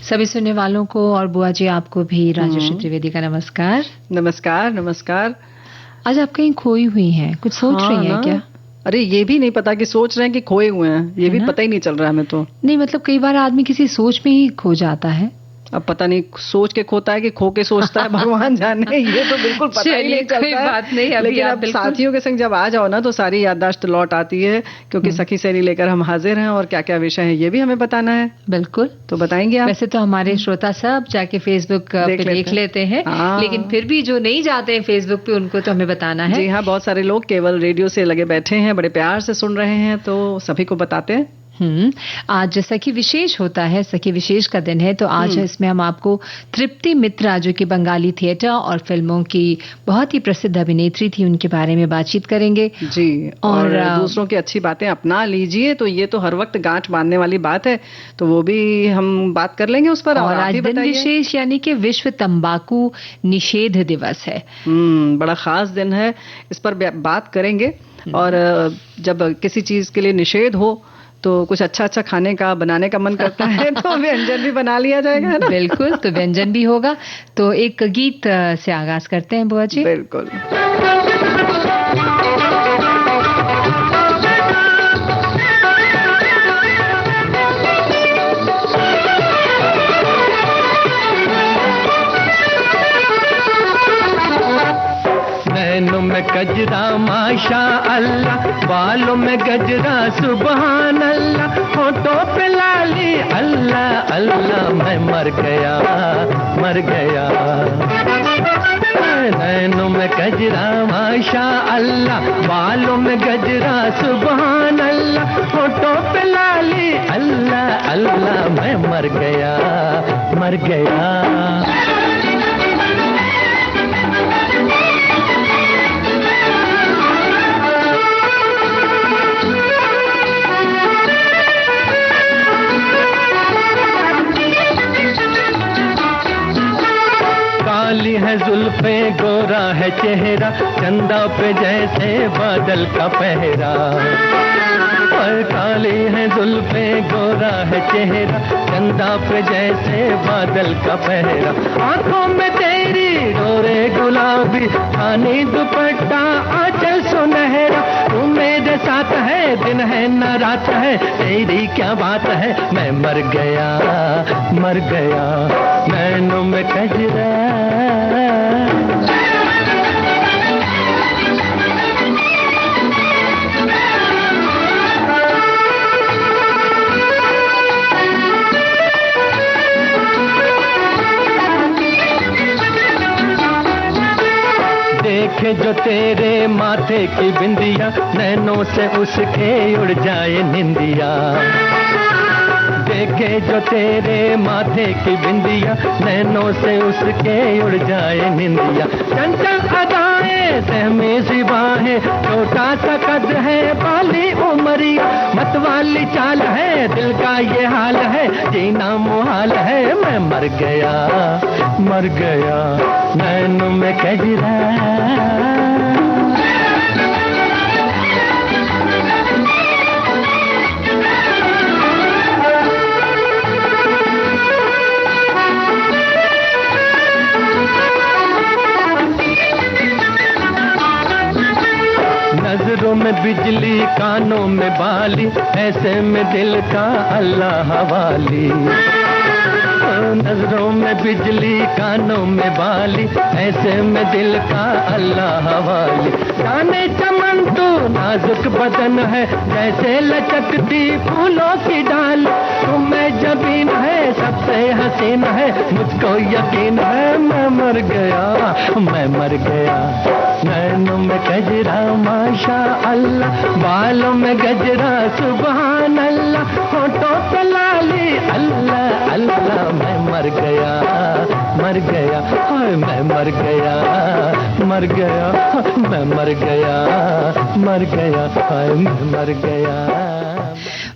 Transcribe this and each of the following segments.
सभी सुनने वालों को और बुआ जी आपको भी राजश्री त्रिवेदी का नमस्कार। नमस्कार नमस्कार। आज आप कहीं खोई हुई हैं, कुछ सोच रही हैं क्या? अरे ये भी नहीं पता कि सोच रहे हैं कि खोए हुए हैं, ये भी पता ही नहीं चल रहा है हमें तो। नहीं मतलब कई बार आदमी किसी सोच में ही खो जाता है। अब पता नहीं सोच के खोता है कि खो के सोचता है, भगवान जाने, ये तो बिल्कुल पता ही नहीं चलता है। बात नहीं, अभी लेकिन अब साथियों के संग जब आ जाओ ना तो सारी याददाश्त लौट आती है, क्योंकि सखी सहेली लेकर हम हाजिर हैं और क्या क्या विषय है ये भी हमें बताना है। बिल्कुल, तो बताएंगे आप? वैसे तो हमारे श्रोता सब जाके फेसबुक पे देख लेते हैं, लेकिन फिर भी जो नहीं जाते हैं फेसबुक पे उनको तो हमें बताना है। जी हाँ, बहुत सारे लोग केवल रेडियो से लगे बैठे हैं, बड़े प्यार से सुन रहे हैं, तो सभी को बताते हैं। आज सखी विशेष होता है, सखी विशेष का दिन है, तो आज इसमें हम आपको तृप्ति मित्रा जो कि बंगाली थिएटर और फिल्मों की बहुत ही प्रसिद्ध अभिनेत्री थी, उनके बारे में बातचीत करेंगे। जी, और दूसरों की अच्छी बातें अपना लीजिए, तो ये तो हर वक्त गांठ बांधने वाली बात है, तो वो भी हम बात कर लेंगे उस पर। और आज दिन विशेष यानी कि विश्व तंबाकू निषेध दिवस है। बड़ा खास दिन है, इस पर बात करेंगे। और जब किसी चीज के लिए निषेध हो तो कुछ अच्छा अच्छा खाने का बनाने का मन करता है तो व्यंजन भी बना लिया जाएगा, है ना? बिल्कुल, तो व्यंजन भी होगा। तो एक गीत से आगाज करते हैं बुआ जी। बिल्कुल। नैनों में गजरा माशा अल्लाह, बालों में गजरा सुबहान अल्लाह, होठों पे लाली अल्लाह अल्लाह, मैं मर गया मर गया। नैनों में गजरा माशा अल्लाह, बालों में गजरा सुबहान अल्लाह, होठों पे लाली अल्लाह अल्लाह, मैं मर गया मर गया। काली है जुल्फे गोरा है चेहरा, चंदा पे जैसे बादल का पहरा। और काली है जुल्फे गोरा है चेहरा, चंदा पे जैसे बादल का पहरा। आंखों में तेरी डोरे गुलाबी, खानी दुपट्टा आंचल सुनहरा। तू मेरे साथ है, दिन है न रात है, तेरी क्या बात है, मैं मर गया मर गया। नैनों में गजरा देखे जो तेरे माथे की बिंदिया, नैनों से उसके उड़ जाए निंदिया। देखे जो तेरे माथे की बिंदिया, नैनों से उसके उड़ जाए निंदिया। चंचल अदाएं सहमे सी बाहें, छोटा सा कद है बाली उमरिया। मतवाली चाल है दिल का ये हाल है, जीना मुहाल है, मैं मर गया मर गया। नैनों में गजरा नजरों में बिजली कानों में बाली, ऐसे में दिल का अल्लाह हवाली। नजरों में बिजली कानों में बाली, ऐसे में दिल का अल्लाह हवाली। जाने चमन तू नाजुक बदन है, जैसे लचकती फूलों की डाल। तुम्हें जबीन है सबसे हसीन है, मुझको यकीन है, मैं मर गया मैं मर गया। नैनों में गजरा माशा अल्लाह, बालों में गजरा सुबहान अल्लाह, होठों पे लाली अल्लाह अल्लाह, मैं मर गया मर गया। हाय मैं मर गया मर गया, मैं मर गया मर गया, हाय मैं मर गया।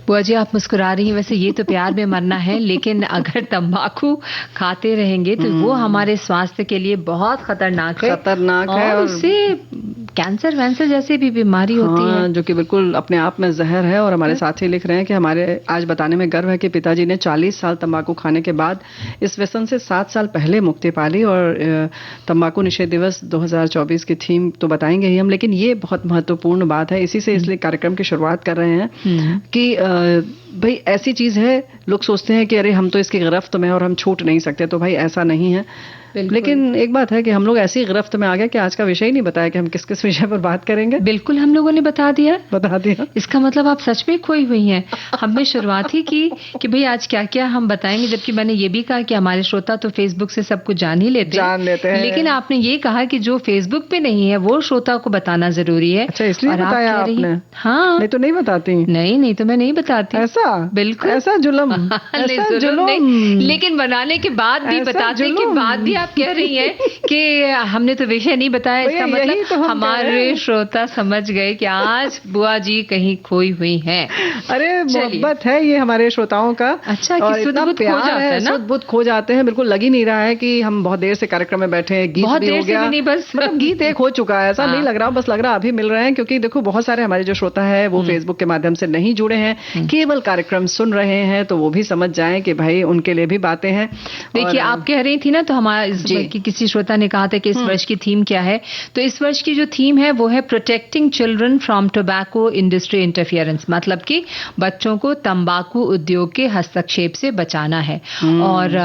बुआ जी आप मुस्कुरा रही हैं, वैसे ये तो प्यार में मरना है, लेकिन अगर तंबाकू खाते रहेंगे तो वो हमारे स्वास्थ्य के लिए बहुत खतरनाक है। खतरनाक है और उससे कैंसर वैंसर जैसी भी बीमारी होती है, जो कि बिल्कुल अपने आप में जहर है। और हमारे साथी लिख रहे हैं कि हमारे आज बताने में गर्व है कि पिताजी ने 40 साल तंबाकू खाने के बाद इस व्यसन से 7 साल पहले मुक्ति पा ली। और तंबाकू निषेध दिवस 2024 की थीम तो बताएंगे ही हम, लेकिन ये बहुत महत्वपूर्ण बात है। इसी से इसलिए कार्यक्रम की शुरुआत कर रहे हैं कि भाई ऐसी चीज है, लोग सोचते हैं कि अरे हम तो इसकी गिरफ्त में और हम छूट नहीं सकते, तो भाई ऐसा नहीं है। लेकिन एक बात है कि हम लोग ऐसी गिरफ्त में आ गए कि आज का विषय ही नहीं बताया कि हम किस किस विषय पर बात करेंगे। बिल्कुल हम लोगों ने बता दिया। इसका मतलब आप सच में खोई हुई हैं। हमने शुरुआत ही की कि भाई आज क्या क्या हम बताएंगे, जबकि मैंने ये भी कहा कि हमारे श्रोता तो फेसबुक से सब कुछ जान लेते हैं। लेकिन आपने ये कहा कि जो फेसबुक पे नहीं है वो श्रोता को बताना जरूरी है। अच्छा, इसलिए बताया आपने? हाँ, नहीं तो नहीं बताती। नहीं तो मैं नहीं बताती। ऐसा? बिल्कुल ऐसा जुल्म। लेकिन बनाने के बाद भी, बताने के बाद भी आप कह रही हैं कि हमने तो विषय नहीं बताया। इसका मतलब तो हमारे श्रोता समझ गए कि आज बुआ जी कहीं खोई हुई हैं। अरे मोहब्बत है ये हमारे श्रोताओं का। अच्छा, कि सुध बुध खो जाता है ना? सुध बुध खो जाते हैं। बिल्कुल लग ही नहीं रहा है कि हम बहुत देर से कार्यक्रम में बैठे हैं। गीत भी हो गया, नहीं, बस मतलब गीत एक हो चुका है, ऐसा नहीं लग रहा, बस लग रहा अभी मिल रहे हैं। क्योंकि देखो बहुत सारे हमारे जो श्रोता है वो फेसबुक के माध्यम से नहीं जुड़े हैं, केवल कार्यक्रम सुन रहे हैं, तो वो भी समझ जाएं कि भाई उनके लिए भी बातें हैं। देखिए आप कह रही थी ना, तो हमारा किसी श्रोता ने कहा था कि इस वर्ष की थीम क्या है। तो इस वर्ष की जो थीम है वो है protecting children from tobacco industry interference, मतलब कि बच्चों को तंबाकू उद्योग के हस्तक्षेप से बचाना है। और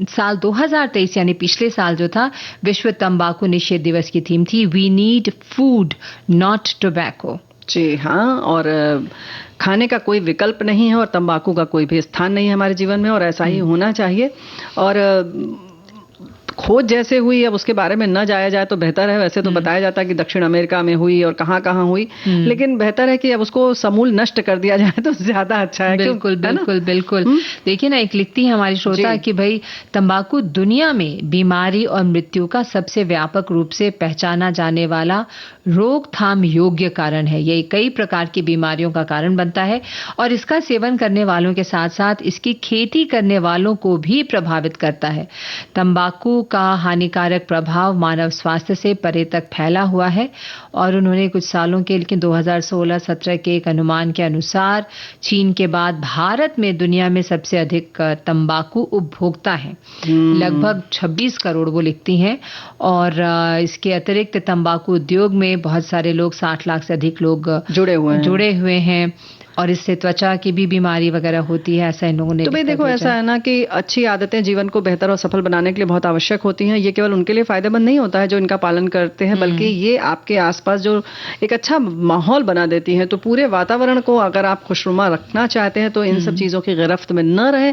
साल 2023 यानी पिछले साल जो था, विश्व तंबाकू निषेध दिवस की थीम थी we need food not tobacco. जी हाँ, और खाने का कोई विकल्प नहीं है और तंबाकू का कोई भी स्थान नहीं है हमारे जीवन में, और ऐसा ही होना चाहिए। और खोज जैसे हुई, अब उसके बारे में न जाया जाए तो बेहतर है। वैसे तो बताया जाता है कि दक्षिण अमेरिका में हुई और कहाँ कहाँ हुई, लेकिन बेहतर है कि अब उसको समूल नष्ट कर दिया जाए तो ज्यादा अच्छा है। बिल्कुल। देखिए ना, एक लिखती है हमारी श्रोता कि भाई तंबाकू दुनिया में बीमारी और मृत्यु का सबसे व्यापक रूप से पहचाना जाने वाला रोकथाम योग्य कारण है। ये कई प्रकार की बीमारियों का कारण बनता है और इसका सेवन करने वालों के साथ साथ इसकी खेती करने वालों को भी प्रभावित करता है। तंबाकू का हानिकारक प्रभाव मानव स्वास्थ्य से परे तक फैला हुआ है और उन्होंने कुछ सालों के, लेकिन 2016-17 के एक अनुमान के अनुसार चीन के बाद भारत में दुनिया में सबसे अधिक तंबाकू उपभोक्ता हैं, लगभग 26 करोड़ वो लिखती हैं। और इसके अतिरिक्त तंबाकू उद्योग में बहुत सारे लोग, 60 लाख से अधिक लोग जुड़े हुए हैं और इससे त्वचा की भी बीमारी वगैरह होती है, ऐसा इन लोगों ने। तो भाई देखो, ऐसा है ना कि अच्छी आदतें जीवन को बेहतर और सफल बनाने के लिए बहुत आवश्यक होती हैं। ये केवल उनके लिए फायदेमंद नहीं होता है जो इनका पालन करते हैं, बल्कि ये आपके आसपास जो एक अच्छा माहौल बना देती हैं। तो पूरे वातावरण को अगर आप खुशनुमा रखना चाहते हैं तो इन सब चीजों की गिरफ्त में न रहे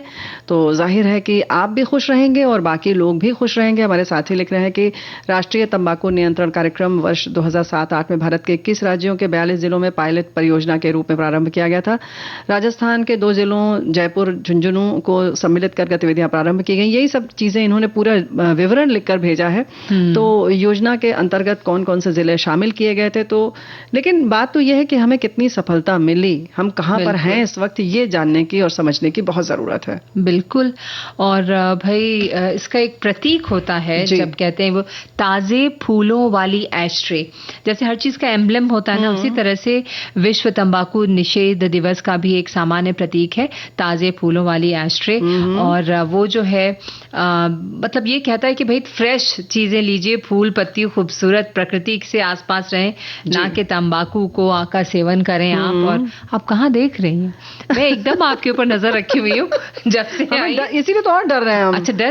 तो जाहिर है कि आप भी खुश रहेंगे और बाकी लोग भी खुश रहेंगे। हमारे साथी लिख रहे हैं कि राष्ट्रीय तंबाकू नियंत्रण कार्यक्रम वर्ष 2007-8 में भारत के 21 राज्यों के 42 जिलों में पायलट परियोजना के रूप में प्रारंभ किया गया था। राजस्थान के 2 जिलों जयपुर, झुंझुनू को सम्मिलित कर गतिविधियां प्रारंभ की गई। यही सब चीजें इन्होंने पूरा विवरण लिखकर भेजा है। तो योजना के अंतर्गत कौन कौन से जिले शामिल किए गए थे। तो लेकिन बात तो यह है कि हमें कितनी सफलता मिली, हम कहां पर हैं इस वक्त, ये जानने की और समझने की बहुत जरूरत है। बिल्कुल। और भाई इसका एक प्रतीक होता है, जब कहते हैं वो ताजे फूलों वाली एस्ट्रे, जैसे हर चीज का एम्ब्लेम होता है ना, उसी तरह से विश्व तंबाकू निषेध दिवस का भी एक सामान्य प्रतीक है ताजे फूलों वाली एस्ट्रे। और वो जो है मतलब ये कहता है कि भाई फ्रेश चीजें लीजिए, फूल पत्ती खूबसूरत प्रकृति से आसपास रहें, ना कि तंबाकू को आका सेवन करें आप। और आप कहाँ देख रही हैं? मैं एकदम आपके ऊपर नजर रखी हुई हूँ जब से आई, इसीलिए तो और डर रहे हैं हम। अच्छा, डर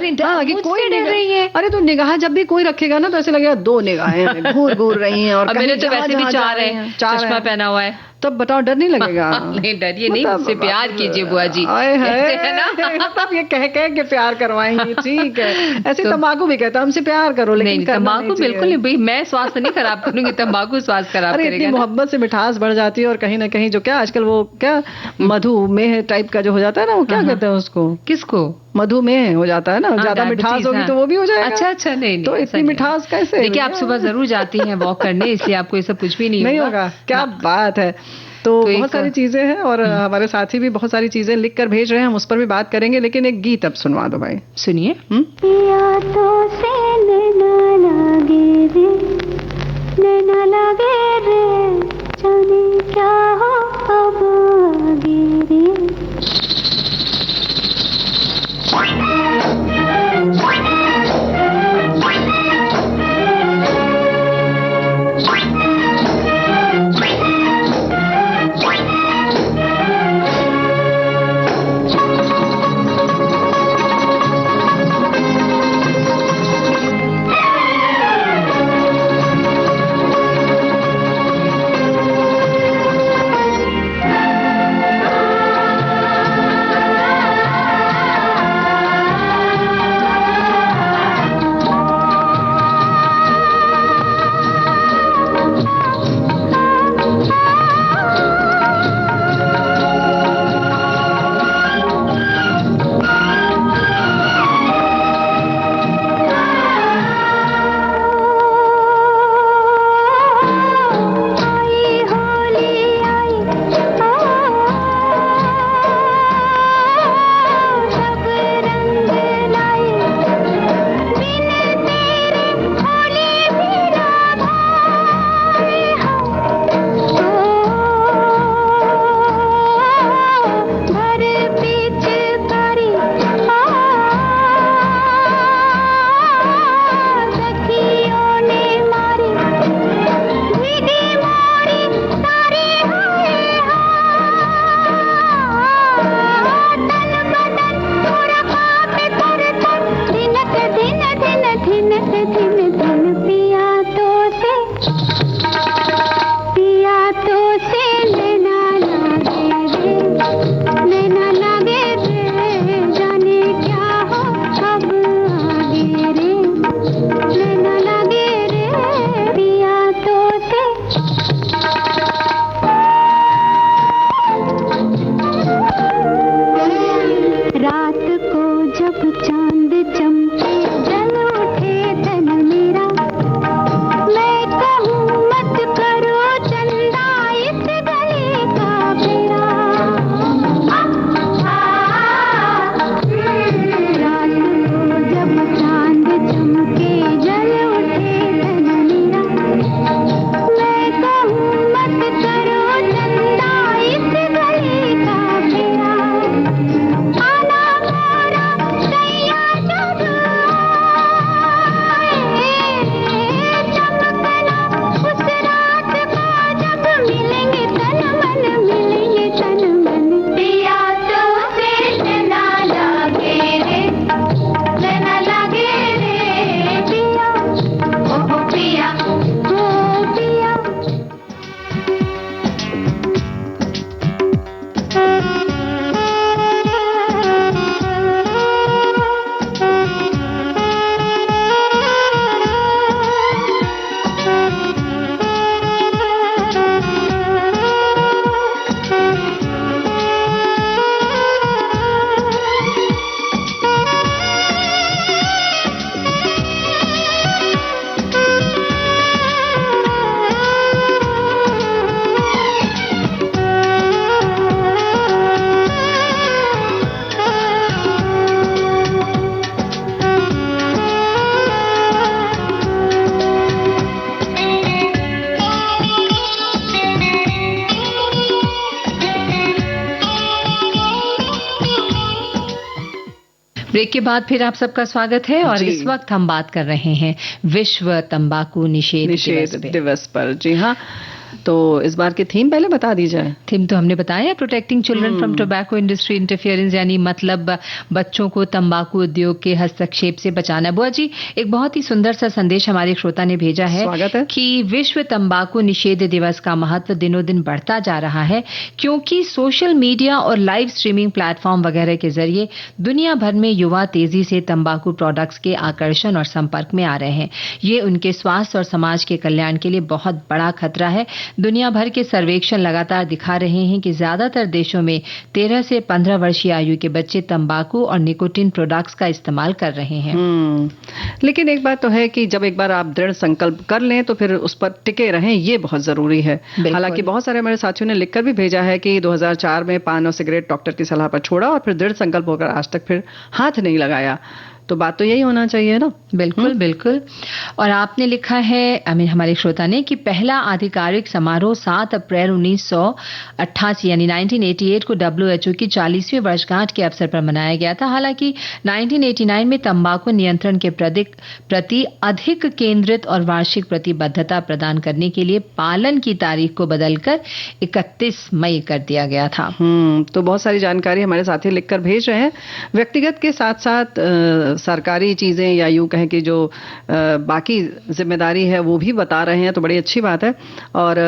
कोई डर रही है? अरे तो निगाह जब भी कोई रखेगा ना तो ऐसे लगेगा 2 निगाहें घूर रही हैं और मेरे तो वैसे भी 4 है, चश्मा पहना हुआ है। तब बताओ, डर नहीं लगेगा? नहीं, डरिए नहीं, मुझसे प्यार कीजिए बुआ जी। है ना, तब ये कह के प्यार करवाएंगी, ठीक है। ऐसे तो, तंबाकू भी कहता है हमसे प्यार करो, लेकिन तंबाकू बिल्कुल नहीं भाई, मैं स्वास्थ्य नहीं खराब करूंगी, तंबाकू स्वास्थ्य खराब करेगा। इतनी मोहब्बत से मिठास बढ़ जाती है और कहीं ना कहीं जो क्या आजकल वो क्या मधुमेह टाइप का जो हो जाता है ना, वो क्या कहते हैं उसको? किसको? मधुमेह हो जाता है ना, ज्यादा मिठास होगी तो वो भी हो जाएगा। अच्छा, नहीं तो इतनी मिठास कैसे? देखिए आप सुबह जरूर जाती हैं वॉक करने, इसलिए आपको ये सब कुछ भी नहीं होगा। क्या बात है। तो बहुत सारी चीजें हैं और हमारे साथी भी बहुत सारी चीजें लिख कर भेज रहे हैं, हम उस पर भी बात करेंगे। लेकिन एक गीत अब सुनवा दो भाई, सुनिए। नैना लागे ब्रेक के बाद फिर आप सबका स्वागत है और इस वक्त हम बात कर रहे हैं विश्व तंबाकू निषेध दिवस पर। जी हाँ, तो इस बार की थीम पहले बता दी जाए। थीम तो हमने बताया, protecting children from tobacco industry interference, यानी मतलब बच्चों को तंबाकू उद्योग के हस्तक्षेप से बचाना। बुआ जी, एक बहुत ही सुंदर सा संदेश हमारे श्रोता ने भेजा है, स्वागत है, कि विश्व तंबाकू निषेध दिवस का महत्व दिनों दिन बढ़ता जा रहा है, क्योंकि सोशल मीडिया और लाइव स्ट्रीमिंग प्लेटफॉर्म वगैरह के जरिए दुनिया भर में युवा तेजी से तंबाकू प्रोडक्ट्स के आकर्षण और संपर्क में आ रहे हैं। ये उनके स्वास्थ्य और समाज के कल्याण के लिए बहुत बड़ा खतरा है। दुनिया भर के सर्वेक्षण लगातार दिखा रहे हैं कि ज्यादातर देशों में 13 से 15 वर्षीय आयु के बच्चे तंबाकू और निकोटिन प्रोडक्ट्स का इस्तेमाल कर रहे हैं। लेकिन एक बात तो है कि जब एक बार आप दृढ़ संकल्प कर लें तो फिर उस पर टिके रहें, ये बहुत जरूरी है। हालांकि बहुत सारे हमारे साथियों ने लिखकर भी भेजा है कि 2004 में पान और सिगरेट डॉक्टर की सलाह पर छोड़ा और फिर दृढ़ संकल्प होकर आज तक फिर हाथ नहीं लगाया। तो बात तो यही होना चाहिए ना। बिल्कुल बिल्कुल। और आपने लिखा है हमारे श्रोता ने कि पहला आधिकारिक समारोह 7 अप्रैल 1988 यानी 1988 को WHO की 40वीं वर्षगांठ के अवसर पर मनाया गया था। हालांकि 1989 में तंबाकू नियंत्रण के प्रति अधिक केंद्रित और वार्षिक प्रतिबद्धता प्रदान करने के लिए पालन की तारीख को बदलकर 31 मई कर दिया गया था। तो बहुत सारी जानकारी हमारे साथी लिखकर भेज रहे हैं। व्यक्तिगत के साथ साथ सरकारी चीजें या यूं कहें कि जो बाकी जिम्मेदारी है वो भी बता रहे हैं, तो बड़ी अच्छी बात है। और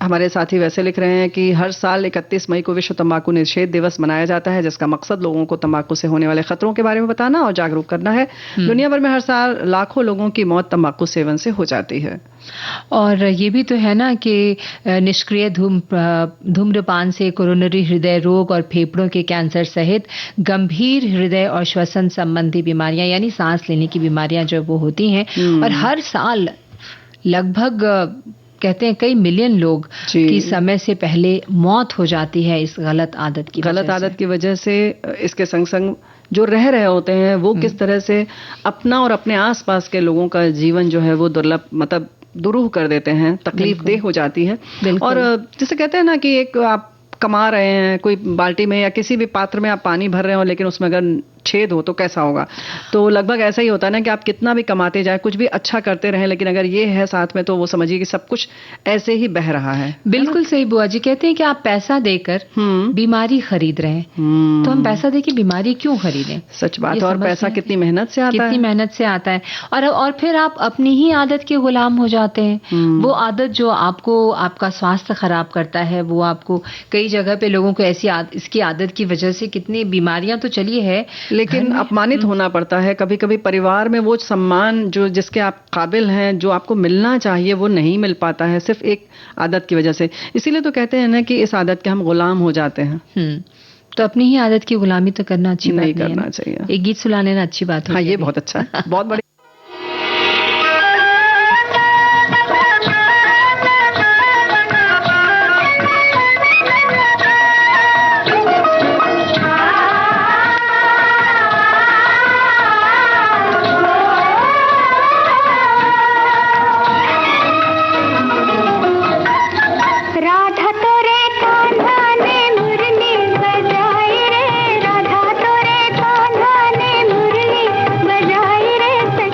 हमारे साथी वैसे लिख रहे हैं कि हर साल 31 मई को विश्व तंबाकू निषेध दिवस मनाया जाता है, जिसका मकसद लोगों को तंबाकू से होने वाले खतरों के बारे में बताना और जागरूक करना है। दुनिया भर में हर साल लाखों लोगों की मौत तंबाकू सेवन से हो जाती है। और ये भी तो है ना कि निष्क्रिय धूम्रपान से कोरोनरी हृदय रोग और फेफड़ों के कैंसर सहित गंभीर हृदय और श्वसन संबंधी बीमारियां यानी सांस लेने की बीमारियां जो वो होती हैं, और हर साल लगभग कहते हैं कई मिलियन लोग की समय से पहले मौत हो जाती है इस गलत आदत की वजह से। इसके संग संग जो रह रहे होते हैं वो किस तरह से अपना और अपने आसपास के लोगों का जीवन जो है वो दुर्लभ मतलब दुरूह कर देते हैं, तकलीफ देह हो जाती है। और जैसे कहते हैं ना कि एक आप कमा रहे हैं कोई बाल्टी में या किसी भी पात्र में आप पानी भर रहे हो, लेकिन उसमें अगर छेद हो तो कैसा होगा। तो लगभग ऐसा ही होता है ना कि आप कितना भी कमाते जाए, कुछ भी अच्छा करते रहें, लेकिन अगर ये है साथ में तो वो समझिए कि सब कुछ ऐसे ही बह रहा है। बिल्कुल सही बुआ जी। कहते हैं कि आप पैसा देकर बीमारी खरीद रहे हैं, तो हम पैसा देकर बीमारी क्यों खरीदें? सच बात है। और पैसा कितनी मेहनत से आता है और फिर आप अपनी ही आदत के गुलाम हो जाते हैं। वो आदत जो आपको आपका स्वास्थ्य खराब करता है, वो आपको कई जगह पे लोगों को इसकी आदत की वजह से कितनी बीमारियां तो चली है, लेकिन अपमानित होना पड़ता है। कभी कभी परिवार में वो सम्मान जो जिसके आप काबिल हैं, जो आपको मिलना चाहिए, वो नहीं मिल पाता है सिर्फ एक आदत की वजह से। इसीलिए तो कहते हैं ना कि इस आदत के हम गुलाम हो जाते हैं। तो अपनी ही आदत की गुलामी तो करना अच्छी बात नहीं करना चाहिए। एक गीत सुना लेना अच्छी बात है। हाँ, ये बहुत अच्छा है, बहुत बड़ी। राधा तोरे कान्हा ने मुरली बजाई रे।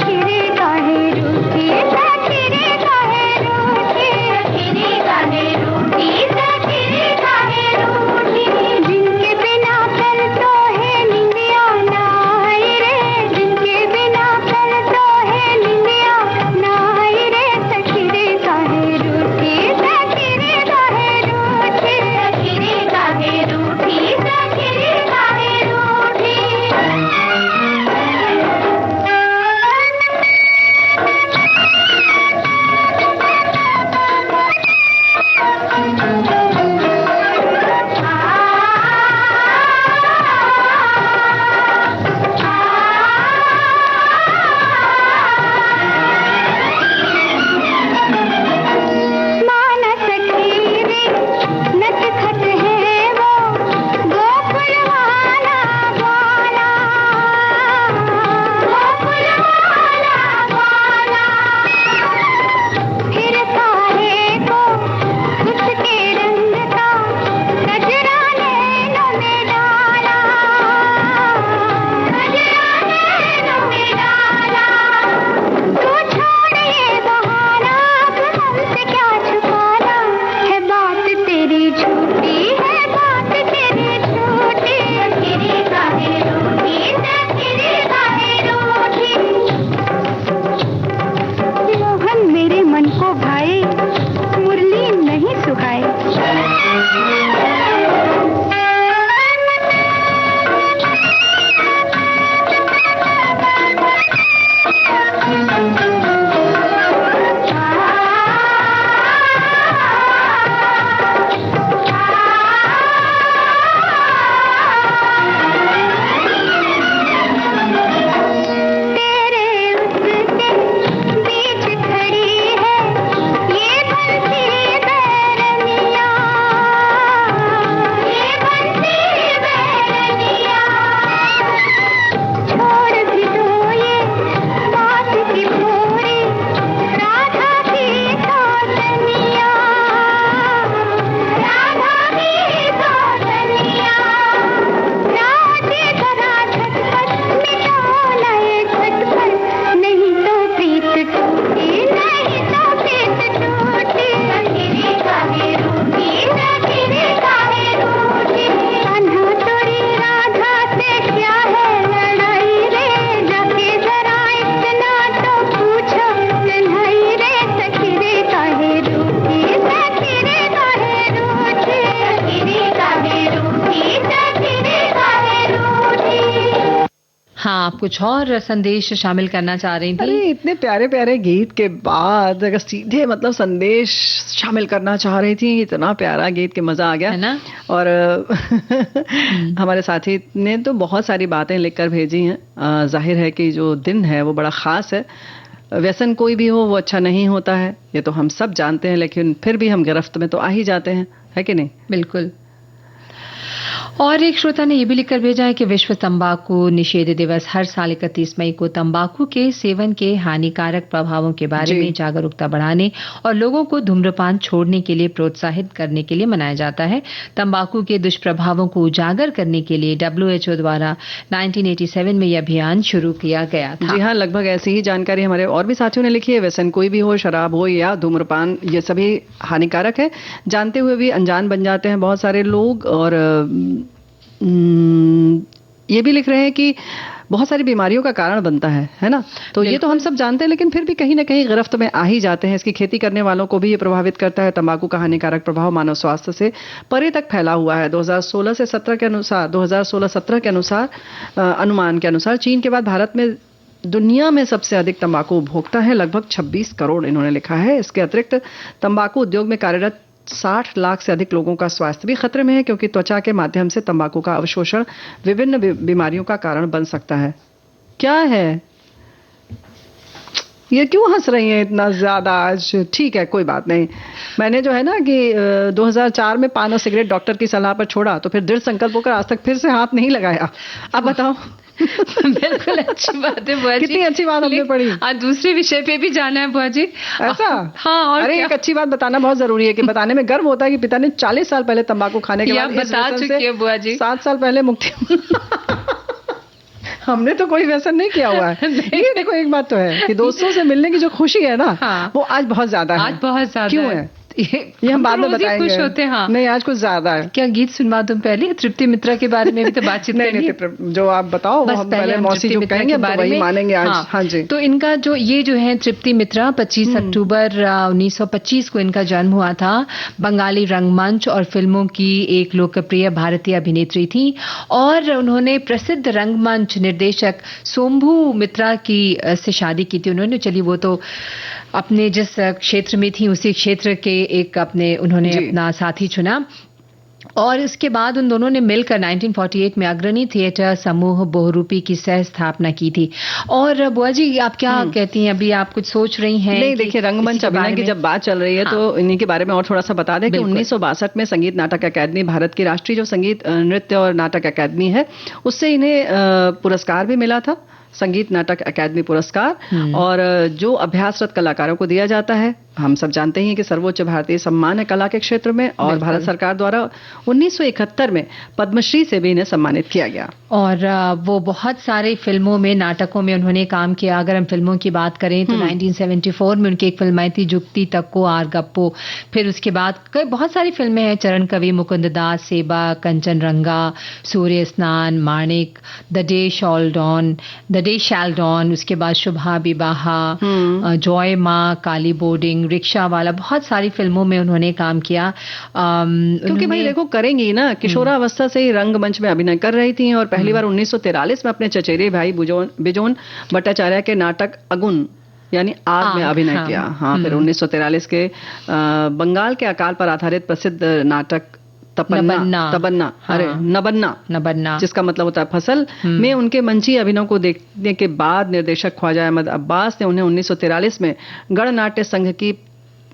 आप कुछ और संदेश शामिल करना चाह रही थी? अरे इतने प्यारे प्यारे गीत के बाद अगर सीधे मतलब संदेश शामिल करना चाह रही थी, इतना प्यारा गीत के मजा आ गया, है ना? और हमारे साथी ने तो बहुत सारी बातें लिखकर भेजी हैं। जाहिर है कि जो दिन है वो बड़ा खास है। व्यसन कोई भी हो वो अच्छा नहीं होता है, ये तो हम सब जानते हैं, लेकिन फिर भी हम गिरफ्त में तो आ ही जाते हैं, है कि नहीं? बिल्कुल। और एक श्रोता ने यह भी लिखकर भेजा है कि विश्व तंबाकू निषेध दिवस हर साल 31 मई को तंबाकू के सेवन के हानिकारक प्रभावों के बारे में जागरूकता बढ़ाने और लोगों को धूम्रपान छोड़ने के लिए प्रोत्साहित करने के लिए मनाया जाता है। तंबाकू के दुष्प्रभावों को उजागर करने के लिए WHO द्वारा 1987 में यह अभियान शुरू किया गया था। जी हाँ, लगभग ऐसी ही जानकारी हमारे और भी साथियों ने लिखी है। व्यसन कोई भी हो, शराब हो या धूम्रपान, ये सभी हानिकारक है। जानते हुए भी अनजान बन जाते हैं बहुत सारे लोग। और ये भी लिख रहे हैं कि बहुत सारी बीमारियों का कारण बनता है ना? तो ये तो हम सब जानते हैं, लेकिन फिर भी कहीं ना कहीं गिरफ्त में आ ही जाते हैं। इसकी खेती करने वालों को भी ये प्रभावित करता है। तंबाकू का हानिकारक प्रभाव मानव स्वास्थ्य से परे तक फैला हुआ है। 2016-17 के अनुसार अनुमान के अनुसार चीन के बाद भारत में दुनिया में सबसे अधिक तंबाकू उपभोक्ता है, लगभग 26 करोड़ इन्होंने लिखा है। इसके अतिरिक्त तंबाकू उद्योग में कार्यरत 60 लाख से अधिक लोगों का स्वास्थ्य भी खतरे में है, क्योंकि त्वचा के माध्यम से तंबाकू का अवशोषण विभिन्न बीमारियों का कारण बन सकता है। क्या है ये, क्यों हंस रही हैं इतना ज्यादा आज? ठीक है, कोई बात नहीं। मैंने जो है ना कि 2004 में पान और सिगरेट डॉक्टर की सलाह पर छोड़ा, तो फिर दृढ़ संकल्प होकर आज तक फिर से हाथ नहीं लगाया। अब बताओ। बिल्कुल अच्छी बात है बुआ जी। कितनी अच्छी बात हमने पढ़ी। आज दूसरे विषय पे भी जाना है बुआ जी। ऐसा? हाँ। और अरे एक अच्छी बात बताना बहुत जरूरी है कि बताने में गर्व होता है कि पिता ने 40 साल पहले तंबाकू खाने के बाद बता चुकी है बुआ जी। 7 साल पहले मुक्ति हमने तो कोई व्यसन नहीं किया हुआ है। ये देखो, एक बात तो है कि दोस्तों से मिलने की जो खुशी है ना, वो आज बहुत ज्यादा है। आज बहुत ज्यादा क्यों है? ये हम बाद में बताएंगे। खुश होते हैं। हाँ। नहीं, आज कुछ ज्यादा है। क्या गीत सुनवा तुम पहले? तृप्ति मित्रा के बारे में भी तो बातचीत नहीं, जो आप बताओ वो हम पहले मौसी जो कहेंगे हम वही मानेंगे आज। हाँ जी। तो इनका जो है तृप्ति मित्रा, 25 अक्टूबर 1925 को इनका जन्म हुआ था। बंगाली रंगमंच और फिल्मों की एक लोकप्रिय भारतीय अभिनेत्री थी और उन्होंने प्रसिद्ध रंगमंच निर्देशक शोभू मित्रा की से शादी की थी उन्होंने। चलिए, वो तो अपने जिस क्षेत्र में थी उसी क्षेत्र के उन्होंने अपना साथी चुना। और इसके बाद उन दोनों ने मिलकर 1948 में अग्रणी थिएटर समूह बहुरूपी की सह स्थापना की थी। और बुआ जी, आप क्या कहती हैं? अभी आप कुछ सोच रही हैं? नहीं, देखिए, रंगमंच अभिनय की जब बात चल रही है तो इन्हीं के बारे में और थोड़ा सा बता दें कि 1962 में संगीत नाटक अकादमी, भारत की राष्ट्रीय जो संगीत नृत्य और नाटक अकादमी है, उससे इन्हें पुरस्कार भी मिला था, संगीत नाटक अकादमी पुरस्कार। और जो अभ्यासरत कलाकारों को दिया जाता है, हम सब जानते हैं कि सर्वोच्च भारतीय सम्मान है कला के क्षेत्र में। और भारत सरकार द्वारा 1971 में पद्मश्री से भी इन्हें सम्मानित किया गया। और वो बहुत सारे फिल्मों में, नाटकों में उन्होंने काम किया। अगर हम फिल्मों की बात करें तो 1974 में उनकी एक फिल्म आई थी, जुक्ति तक्को आर गप्पो। फिर उसके बाद बहुत सारी फिल्में हैं, चरण कवि, मुकुंद दास, सेबा, कंचनरंगा, सूर्य स्नान, माणिक, द डे शैल डॉन, उसके बाद शुभा विवाहा, जॉय माँ, काली बोर्डिंग, रिक्शा वाला, बहुत सारी फिल्मों में उन्होंने काम किया। क्योंकि भाई देखो, करेंगी ना, किशोरावस्था से ही रंगमंच में अभिनय कर रही थी और पहली बार 1943 में अपने चचेरे भाई बिजोन भट्टाचार्य के नाटक अगुन यानी आग में अभिनय किया। हाँ, फिर 1943 के बंगाल के अकाल पर आधारित प्रसिद्ध नाटक नबन्ना, जिसका मतलब होता है फसल, में उनके मंची अभिनय को देखने के बाद निर्देशक ख्वाजा अहमद अब्बास ने उन्हें 1943 में गणनाट्य संघ की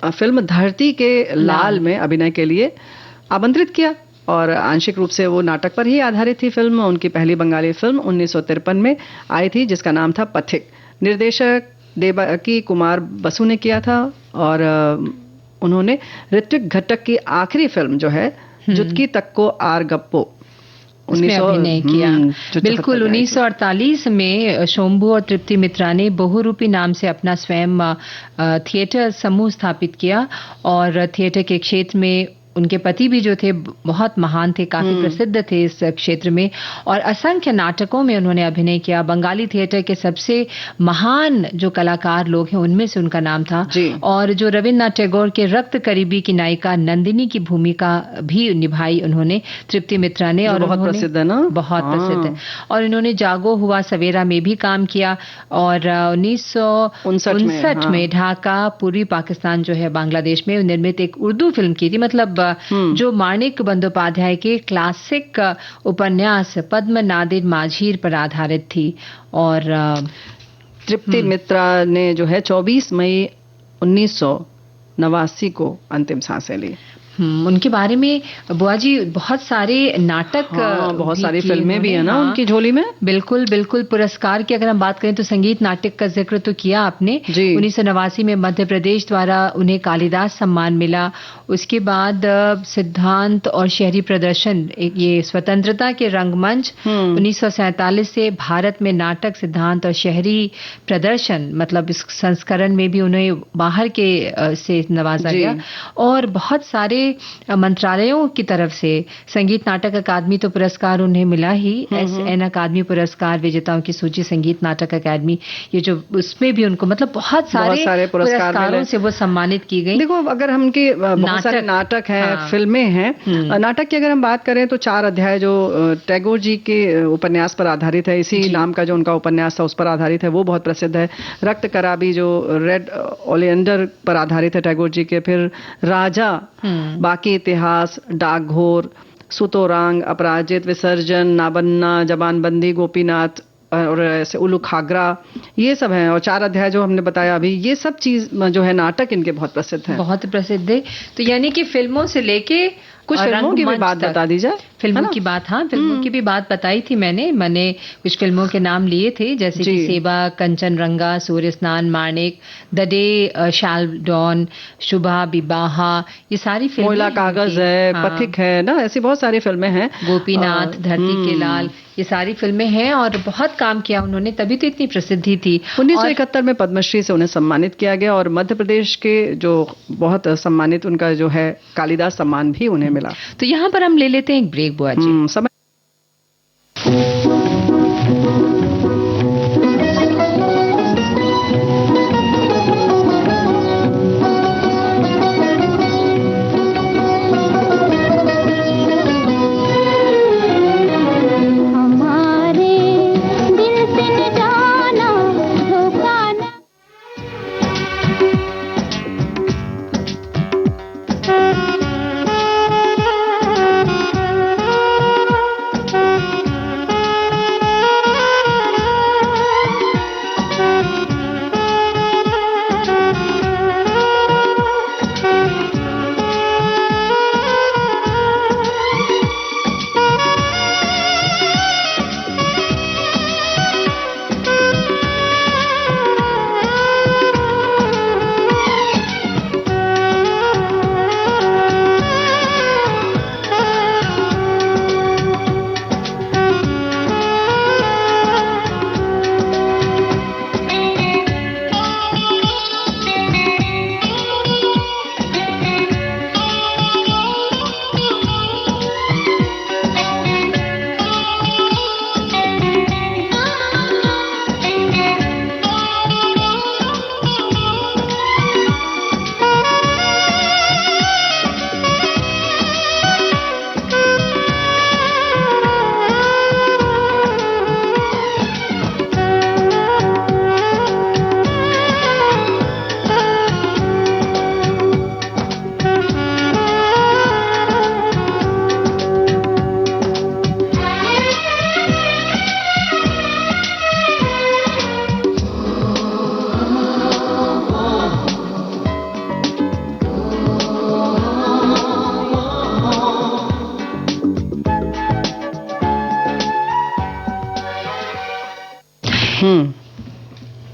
फिल्म धरती के लाल में अभिनय के लिए आमंत्रित किया। और आंशिक रूप से वो नाटक पर ही आधारित थी फिल्म। उनकी पहली बंगाली फिल्म 1953 में आई थी, जिसका नाम था पथिक। निर्देशक देवकी कुमार बसु ने किया था और उन्होंने ऋत्विक घटक की आखिरी फिल्म जो है जुटकी तक्को आर गप्पो उसमें अभिनय किया। बिल्कुल, 1948 में शोभू और तृप्ति मित्रा ने बहुरूपी नाम से अपना स्वयं थिएटर समूह स्थापित किया और थिएटर के क्षेत्र में उनके पति भी जो थे बहुत महान थे, काफी प्रसिद्ध थे इस क्षेत्र में और असंख्य नाटकों में उन्होंने अभिनय किया। बंगाली थिएटर के सबसे महान जो कलाकार लोग हैं उनमें से उनका नाम था। और जो रविन्द्रनाथ टैगोर के रक्त करीबी की नायिका नंदिनी की भूमिका भी निभाई उन्होंने, तृप्ति मित्रा ने। और बहुत प्रसिद्ध है ना, बहुत प्रसिद्ध है। और इन्होंने जागो हुआ सवेरा में भी काम किया और 1959 में ढाका, पूर्वी पाकिस्तान जो है बांग्लादेश में निर्मित एक उर्दू फिल्म की थी, मतलब जो माणिक बंदोपाध्याय के क्लासिक उपन्यास पद्मनादिर माझीर पर आधारित थी। और तृप्ति मित्रा ने जो है 24 मई 1989 को अंतिम सांसें ली। उनके बारे में बुआ जी बहुत सारे नाटक, बहुत सारी फिल्में भी है ना उनकी झोली में। बिल्कुल बिल्कुल। पुरस्कार की अगर हम बात करें तो संगीत नाटक का जिक्र तो किया आपने। 1989 में मध्य प्रदेश द्वारा उन्हें कालिदास सम्मान मिला। उसके बाद सिद्धांत और शहरी प्रदर्शन, ये स्वतंत्रता के रंगमंच 1947 से भारत में नाटक सिद्धांत और शहरी प्रदर्शन, मतलब इस संस्करण में भी उन्हें बाहर के से नवाजा गया। और बहुत सारे मंत्रालयों की तरफ से संगीत नाटक अकादमी तो पुरस्कार उन्हें मिला ही। SN अकादमी पुरस्कार विजेताओं की सूची संगीत नाटक अकादमी, ये जो उसमें भी उनको मतलब बहुत सारे पुरस्कारों से वो सम्मानित की गई। देखो अगर हम उनके बहुत सारे नाटक हैं, फिल्में हैं। नाटक की अगर हम बात करें तो 4 अध्याय जो टैगोर जी के उपन्यास पर आधारित है, इसी नाम का जो उनका उपन्यास था उस पर आधारित है, वो बहुत प्रसिद्ध है। रक्त कराबी जो रेड ओलियंडर पर आधारित है टैगोर जी के। फिर राजा, बाकी इतिहास, डाकघोर, सुतोरांग, अपराजित, विसर्जन, नाबन्ना, जबानबंदी, गोपीनाथ और ऐसे उल्लू खागरा, ये सब हैं। और 4 अध्याय जो हमने बताया अभी, ये सब चीज जो है नाटक इनके बहुत प्रसिद्ध हैं। बहुत प्रसिद्ध है। तो यानी कि फिल्मों से लेके कुछ फिल्मों की भी बात बता दीजिए। फिल्मों की बात, हाँ फिल्मों की भी बात बताई थी मैंने कुछ फिल्मों के नाम लिए थे, जैसे कि सेवा, कंचनरंगा, सूर्य स्नान, माणिक, द डे शैल डॉन, शुभा, बिबाहा, ये सारी फिल्में। मोइला कागज है, पथिक है ना, ऐसी बहुत सारी फिल्में हैं। गोपीनाथ, धरती के लाल, ये सारी फिल्में हैं और बहुत काम किया उन्होंने, तभी तो इतनी प्रसिद्धि थी। 1971 में पद्मश्री से उन्हें सम्मानित किया गया और मध्य प्रदेश के जो बहुत सम्मानित उनका जो है कालिदास सम्मान भी उन्हें मिला। तो यहाँ पर हम ले लेते हैं एक ब्रेक बुआ जी।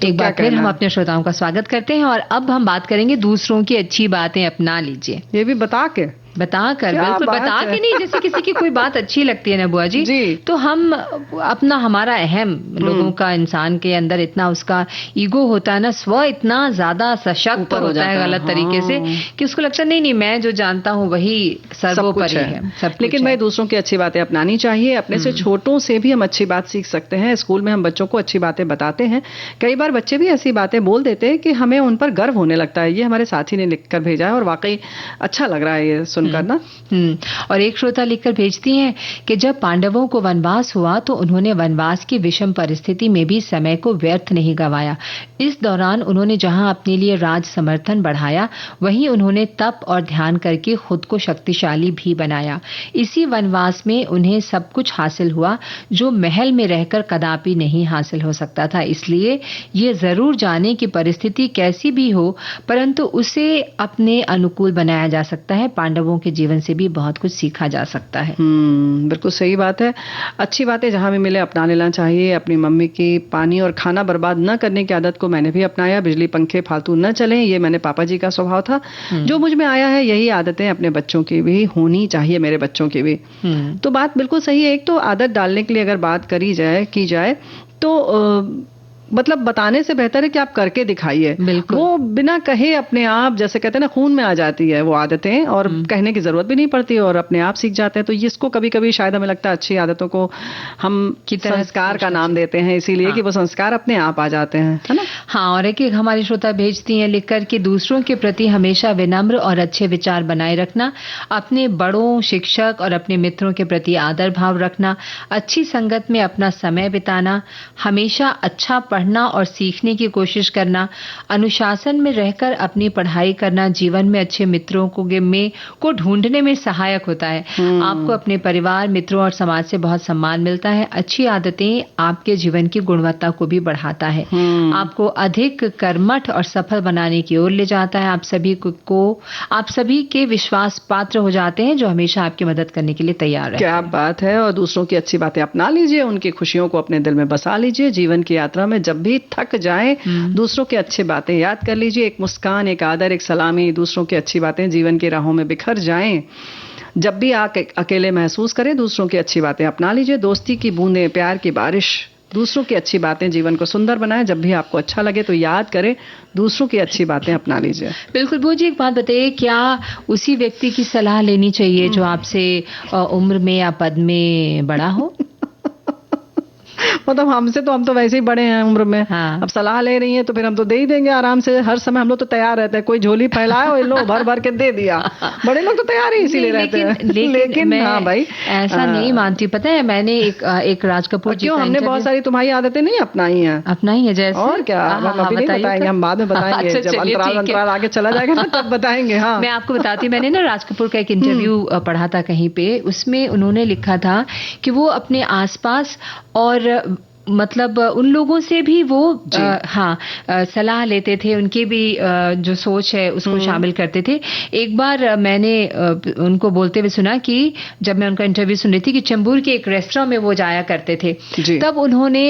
एक बार फिर हम अपने श्रोताओं का स्वागत करते हैं और अब हम बात करेंगे दूसरों की अच्छी बातें अपना लीजिए। ये भी बता के बताकर, क्या बिल्कुल बात बता है। के नहीं, जैसे किसी की कोई बात अच्छी लगती है ना बुआ जी, जी। तो हम अपना हमारा अहम लोगों का, इंसान के अंदर इतना उसका ईगो होता है ना, स्व इतना ज्यादा सशक्त ऊपर हो होता जाता है है, गलत तरीके से, हाँ। कि उसको लगता है नहीं नहीं, मैं जो जानता हूँ वही सब कुछ सर्वोपरि है, सब लेकिन कुछ भाई है। दूसरों की अच्छी बातें अपनानी चाहिए। अपने से छोटों से भी हम अच्छी बात सीख सकते हैं। स्कूल में हम बच्चों को अच्छी बातें बताते हैं, कई बार बच्चे भी ऐसी बातें बोल देते हैं कि हमें उन पर गर्व होने लगता है। ये हमारे साथी ने लिखकर भेजा है और वाकई अच्छा लग रहा है ये सुनकर ना। और एक श्रोता लिखकर भेजती हैं कि जब पांडवों को वनवास हुआ तो उन्होंने वनवास की विषम परिस्थिति में भी समय को व्यर्थ नहीं गंवाया। इस दौरान उन्होंने जहां अपने लिए राज समर्थन बढ़ाया, वहीं उन्होंने तप और ध्यान करके खुद को शक्तिशाली भी बनाया। इसी वनवास में उन्हें सब कुछ हासिल हुआ जो महल में रहकर कदापि नहीं हासिल हो सकता था। इसलिए ये जरूर जाने की परिस्थिति कैसी भी हो, परंतु उसे अपने अनुकूल बनाया जा सकता है। पांडवों के जीवन से भी बहुत कुछ सीखा जा सकता है। बिल्कुल सही बात है। अच्छी बातें जहां भी मिले अपना लेना चाहिए। अपनी मम्मी की पानी और खाना बर्बाद न करने की आदत को मैंने भी अपनाया। बिजली पंखे फालतू न चलें, ये मैंने पापा जी का स्वभाव था। जो मुझ में आया है, यही आदतें अपने बच्चों की भी होनी चाहिए, मेरे बच्चों की भी। तो बात बिल्कुल सही है। एक तो आदत डालने के लिए अगर बात की जाए तो मतलब बताने से बेहतर है कि आप करके दिखाइए। वो बिना कहे अपने आप, जैसे कहते हैं ना, खून में आ जाती है वो आदतें, और कहने की जरूरत भी नहीं पड़ती और अपने आप सीख जाते हैं। तो इसको कभी कभी शायद हमें लगता है अच्छी आदतों को हम संस्कार का नाम देते हैं, इसीलिए कि वो संस्कार अपने आप आ जाते हैं, है ना। हाँ, और एक हमारी श्रोता भेजती हैं लिखकर कि दूसरों के प्रति हमेशा विनम्र और अच्छे विचार बनाए रखना, अपने बड़ों, शिक्षक और अपने मित्रों के प्रति आदर भाव रखना, अच्छी संगत में अपना समय बिताना, हमेशा अच्छा पढ़ना और सीखने की कोशिश करना, अनुशासन में रहकर अपनी पढ़ाई करना जीवन में अच्छे मित्रों को ढूंढने में सहायक होता है। आपको अपने परिवार, मित्रों और समाज से बहुत सम्मान मिलता है। अच्छी आदतें आपके जीवन की गुणवत्ता को भी बढ़ाता है, आपको अधिक कर्मठ और सफल बनाने की ओर ले जाता है। आप सभी के विश्वास पात्र हो जाते हैं, जो हमेशा आपकी मदद करने के लिए तैयार है। क्या बात है। और दूसरों की अच्छी बातें अपना लीजिए, उनकी खुशियों को अपने दिल में बसा लीजिए। जीवन की यात्रा में जब भी थक जाएं, दूसरों की अच्छी बातें याद कर लीजिए। एक मुस्कान, एक आदर, एक सलामी, दूसरों की अच्छी बातें जीवन की राहों में बिखर जाएं। जब भी आप अकेले महसूस करें, दूसरों की अच्छी बातें अपना लीजिए। दोस्ती की बूंदें, प्यार की बारिश, दूसरों की अच्छी बातें जीवन को सुंदर बनाएं। जब भी आपको अच्छा लगे तो याद करें, दूसरों की अच्छी बातें अपना लीजिए। बिल्कुल। वो जी, एक बात बताइए, क्या उसी व्यक्ति की सलाह लेनी चाहिए जो आपसे उम्र में या पद में बड़ा हो? मतलब हम तो वैसे ही बड़े हैं उम्र में। हाँ। अब सलाह ले रही हैं तो फिर हम तो दे ही देंगे आराम से। हर समय हम लोग तो तैयार रहते हैं, कोई झोली फैलाए और लो भर भर के दे दिया। बड़े लोग तो तैयार ही इसीलिए रहते हैं। लेकिन मैं हाँ भाई, ऐसा नहीं मानती। पता है, मैंने एक राज कपूर जी, क्यों, हमने बहुत सारी तुम्हारी आदतें नहीं अपनाई हैं। अपनाई है जैसे, और क्या, हम अभी नहीं बताएंगे, हम बाद में बताएंगे। जब अंतराल आगे चला जाएगा ना तब बताएंगे। हाँ, मैं आपको बताती, मैंने ना राज कपूर का एक इंटरव्यू पढ़ा था कहीं पे। उसमें उन्होंने लिखा था कि वो अपने आसपास और मतलब उन लोगों से भी वो सलाह लेते थे, उनकी भी जो सोच है उसको शामिल करते थे। एक बार मैंने उनको बोलते हुए सुना कि जब मैं उनका इंटरव्यू सुन रही थी कि चेंबूर के एक रेस्टोरेंट में वो जाया करते थे, तब उन्होंने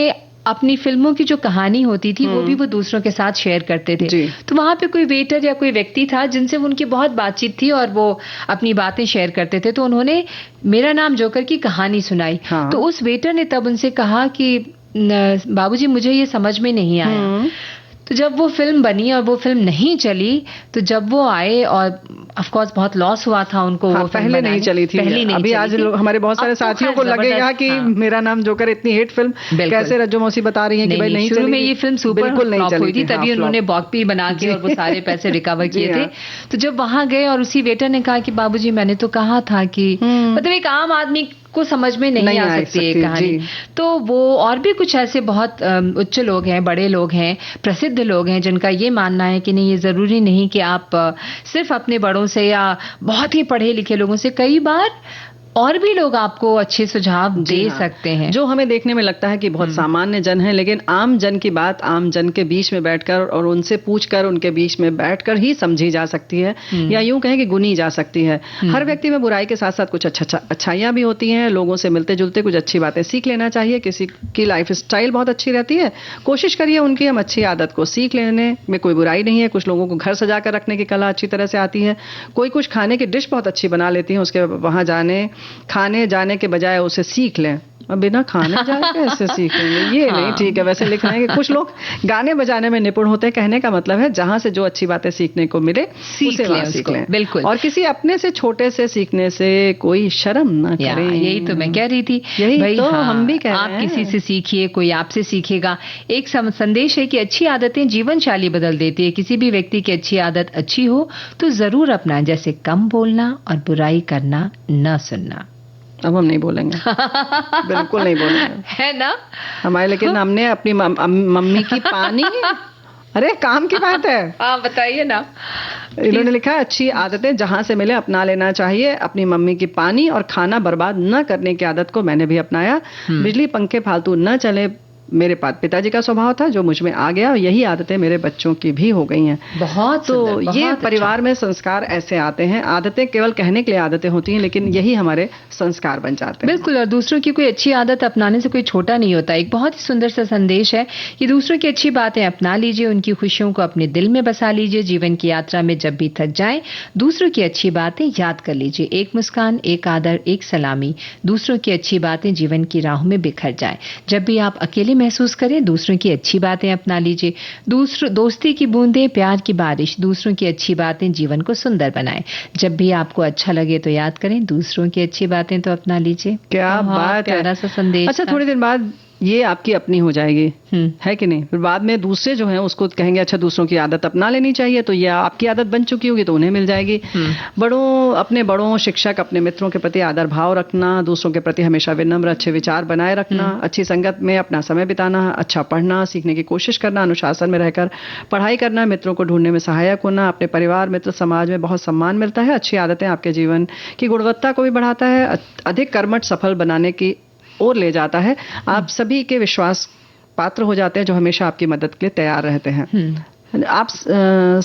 अपनी फिल्मों की जो कहानी होती थी वो भी वो दूसरों के साथ शेयर करते थे। तो वहां पे कोई वेटर या कोई व्यक्ति था जिनसे उनकी बहुत बातचीत थी और वो अपनी बातें शेयर करते थे। तो उन्होंने मेरा नाम जोकर की कहानी सुनाई। तो उस वेटर ने तब उनसे कहा कि बाबूजी, मुझे ये समझ में नहीं आया। तो जब वो फिल्म बनी और वो फिल्म नहीं चली, तो जब वो आए और ऑफ कोर्स बहुत लॉस हुआ था उनको। वो पहले नहीं चली थी, अभी आज हमारे बहुत सारे साथियों को लगेगा कि मेरा नाम जोकर इतनी हिट फिल्म कैसे रज्जो मौसी बता रही हैं कि भाई नहीं चली। शुरू में ये फिल्म सुपर फ्लॉप हुई थी, तभी उन्होंने बॉक्पी बना के और वो सारे पैसे रिकवर किए थे। तो जब वहां गए और उसी वेटर ने कहा कि बाबूजी, मैंने तो कहा था कि मतलब एक आम आदमी को समझ में नहीं आ सकती है कहानी। तो वो और भी कुछ ऐसे बहुत उच्च लोग हैं, बड़े लोग हैं, प्रसिद्ध लोग हैं, जिनका ये मानना है कि नहीं, ये जरूरी नहीं कि आप सिर्फ अपने बड़ों से या बहुत ही पढ़े लिखे लोगों से, कई बार और भी लोग आपको अच्छे सुझाव दे सकते हैं जो हमें देखने में लगता है कि बहुत सामान्य जन है, लेकिन आम जन की बात आम जन के बीच में बैठकर और उनसे पूछकर उनके बीच में बैठकर ही समझी जा सकती है, या यूं कहें कि गुनी जा सकती है। हर व्यक्ति में बुराई के साथ साथ कुछ अच्छाइयां भी होती हैं। लोगों से मिलते जुलते कुछ अच्छी बातें सीख लेना चाहिए। किसी की लाइफ स्टाइल बहुत अच्छी रहती है, कोशिश करिए उनकी हम अच्छी आदत को सीख लेने में कोई बुराई नहीं है। कुछ लोगों को घर सजा कर रखने की कला अच्छी तरह से आती है। कोई कुछ खाने की डिश बहुत अच्छी बना लेती है, उसके वहां खाने जाने के बजाय उसे सीख लें। अब बिना खाने जाए कैसे सीखेंगे, ये नहीं ठीक है। वैसे लिख रहे हैं कि कुछ लोग गाने बजाने में निपुण होते हैं। कहने का मतलब है जहां से जो अच्छी बातें सीखने को मिले उसे वहां सीख लें। बिल्कुल। और किसी अपने से छोटे से सीखने से कोई शर्म ना करें। यही तो मैं कह रही थी, यही भाई, तो हम भी कह रहे हैं। आप किसी से सीखिए, कोई आपसे सीखेगा। एक संदेश है कि अच्छी आदतें जीवन शैली बदल देती है। किसी भी व्यक्ति की अच्छी आदत अच्छी हो तो जरूर अपनाएं, जैसे कम बोलना और बुराई करना न सुनना। अब हम नहीं बोलेंगे, बिल्कुल नहीं बोलेंगे, है ना हमारे। लेकिन हमने अपनी मम्मी की पानी, अरे काम की बात है। हाँ बताइए ना। इन्होंने लिखा है अच्छी आदतें जहां से मिले अपना लेना चाहिए। अपनी मम्मी की पानी और खाना बर्बाद न करने की आदत को मैंने भी अपनाया। बिजली पंखे फालतू न चले, मेरे पिताजी का स्वभाव था जो मुझ में आ गया, और यही आदतें मेरे बच्चों की भी हो गई हैं। बहुत तो बहुत ये परिवार में संस्कार ऐसे आते हैं। आदतें केवल कहने के लिए आदतें होती हैं, लेकिन यही हमारे संस्कार बन जाते हैं। बिल्कुल। और दूसरों की कोई अच्छी आदत अपनाने से कोई छोटा नहीं होता। एक बहुत ही सुंदर सा संदेश है कि दूसरों की अच्छी बातें अपना लीजिए, उनकी खुशियों को अपने दिल में बसा लीजिए। जीवन की यात्रा में जब भी थक जाए, दूसरों की अच्छी बातें याद कर लीजिए। एक मुस्कान, एक आदर, एक सलामी, दूसरों की अच्छी बातें जीवन की राहों में बिखर जाए। जब भी आप अकेले महसूस करें, दूसरों की अच्छी बातें अपना लीजिए। दोस्ती की बूंदें, प्यार की बारिश, दूसरों की अच्छी बातें जीवन को सुंदर बनाएं। जब भी आपको अच्छा लगे तो याद करें, दूसरों की अच्छी बातें तो अपना लीजिए। क्या बात है, प्यारा सा संदेश। अच्छा, थोड़ी देर बाद ये आपकी अपनी हो जाएगी, है कि नहीं? फिर बाद में दूसरे जो हैं उसको कहेंगे अच्छा दूसरों की आदत अपना लेनी चाहिए, तो ये आपकी आदत बन चुकी होगी तो उन्हें मिल जाएगी। अपने बड़ों, शिक्षक, अपने मित्रों के प्रति आदर भाव रखना, दूसरों के प्रति हमेशा विनम्र अच्छे विचार बनाए रखना, अच्छी संगत में अपना समय बिताना, अच्छा पढ़ना, सीखने की कोशिश करना, अनुशासन में रहकर पढ़ाई करना, मित्रों को ढूंढने में सहायक होना, अपने परिवार, मित्र, समाज में बहुत सम्मान मिलता है। अच्छी आदतें आपके जीवन की गुणवत्ता को भी बढ़ाता है, अधिक कर्मठ सफल बनाने की ओर ले जाता है। आप सभी के विश्वास पात्र हो जाते हैं जो हमेशा आपकी मदद के लिए तैयार रहते हैं। आप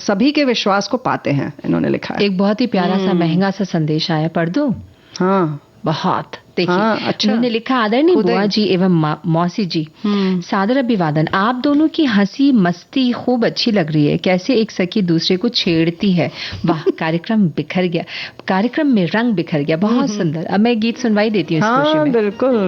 सभी के विश्वास को पाते हैं, इन्होंने लिखा है। एक बहुत ही प्यारा सा महंगा सा संदेश आया, पढ़ दूं? हाँ बहुत। देखिए, अच्छा। उन्होंने लिखा, आदरणीय बुआ जी एवं मौसी जी, सादर अभिवादन। आप दोनों की हंसी मस्ती खूब अच्छी लग रही है। कैसे एक सखी दूसरे को छेड़ती है। वाह, कार्यक्रम बिखर गया, कार्यक्रम में रंग बिखर गया। बहुत सुंदर। अब मैं गीत सुनवाई देती हूँ इस खुशी में। बिल्कुल।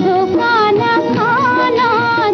धोखा न खाना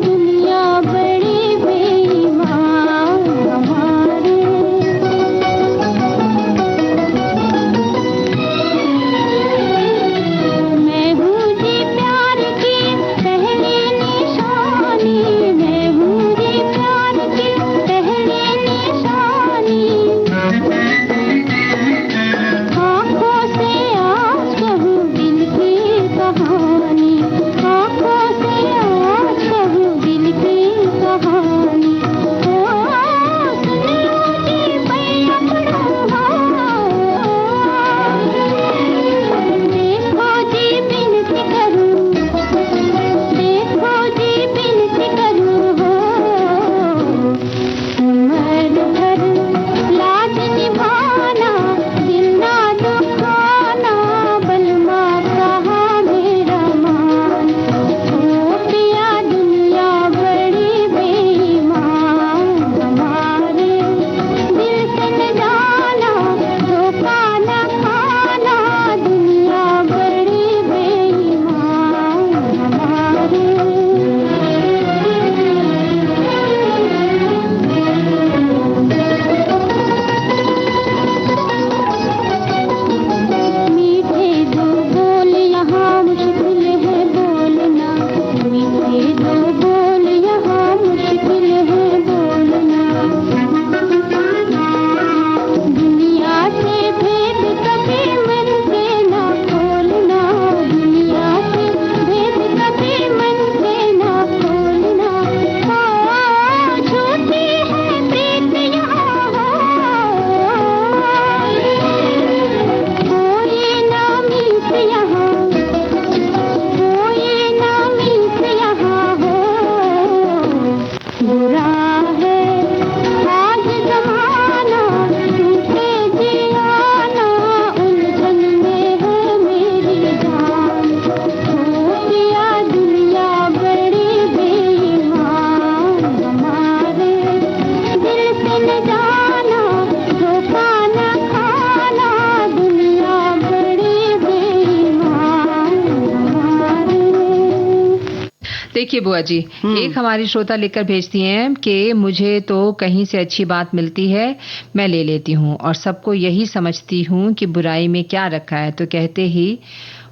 देखिए बुआ जी, एक हमारी श्रोता लिखकर भेजती हैं कि मुझे तो कहीं से अच्छी बात मिलती है, मैं ले लेती हूँ और सबको यही समझती हूँ कि बुराई में क्या रखा है, तो कहते ही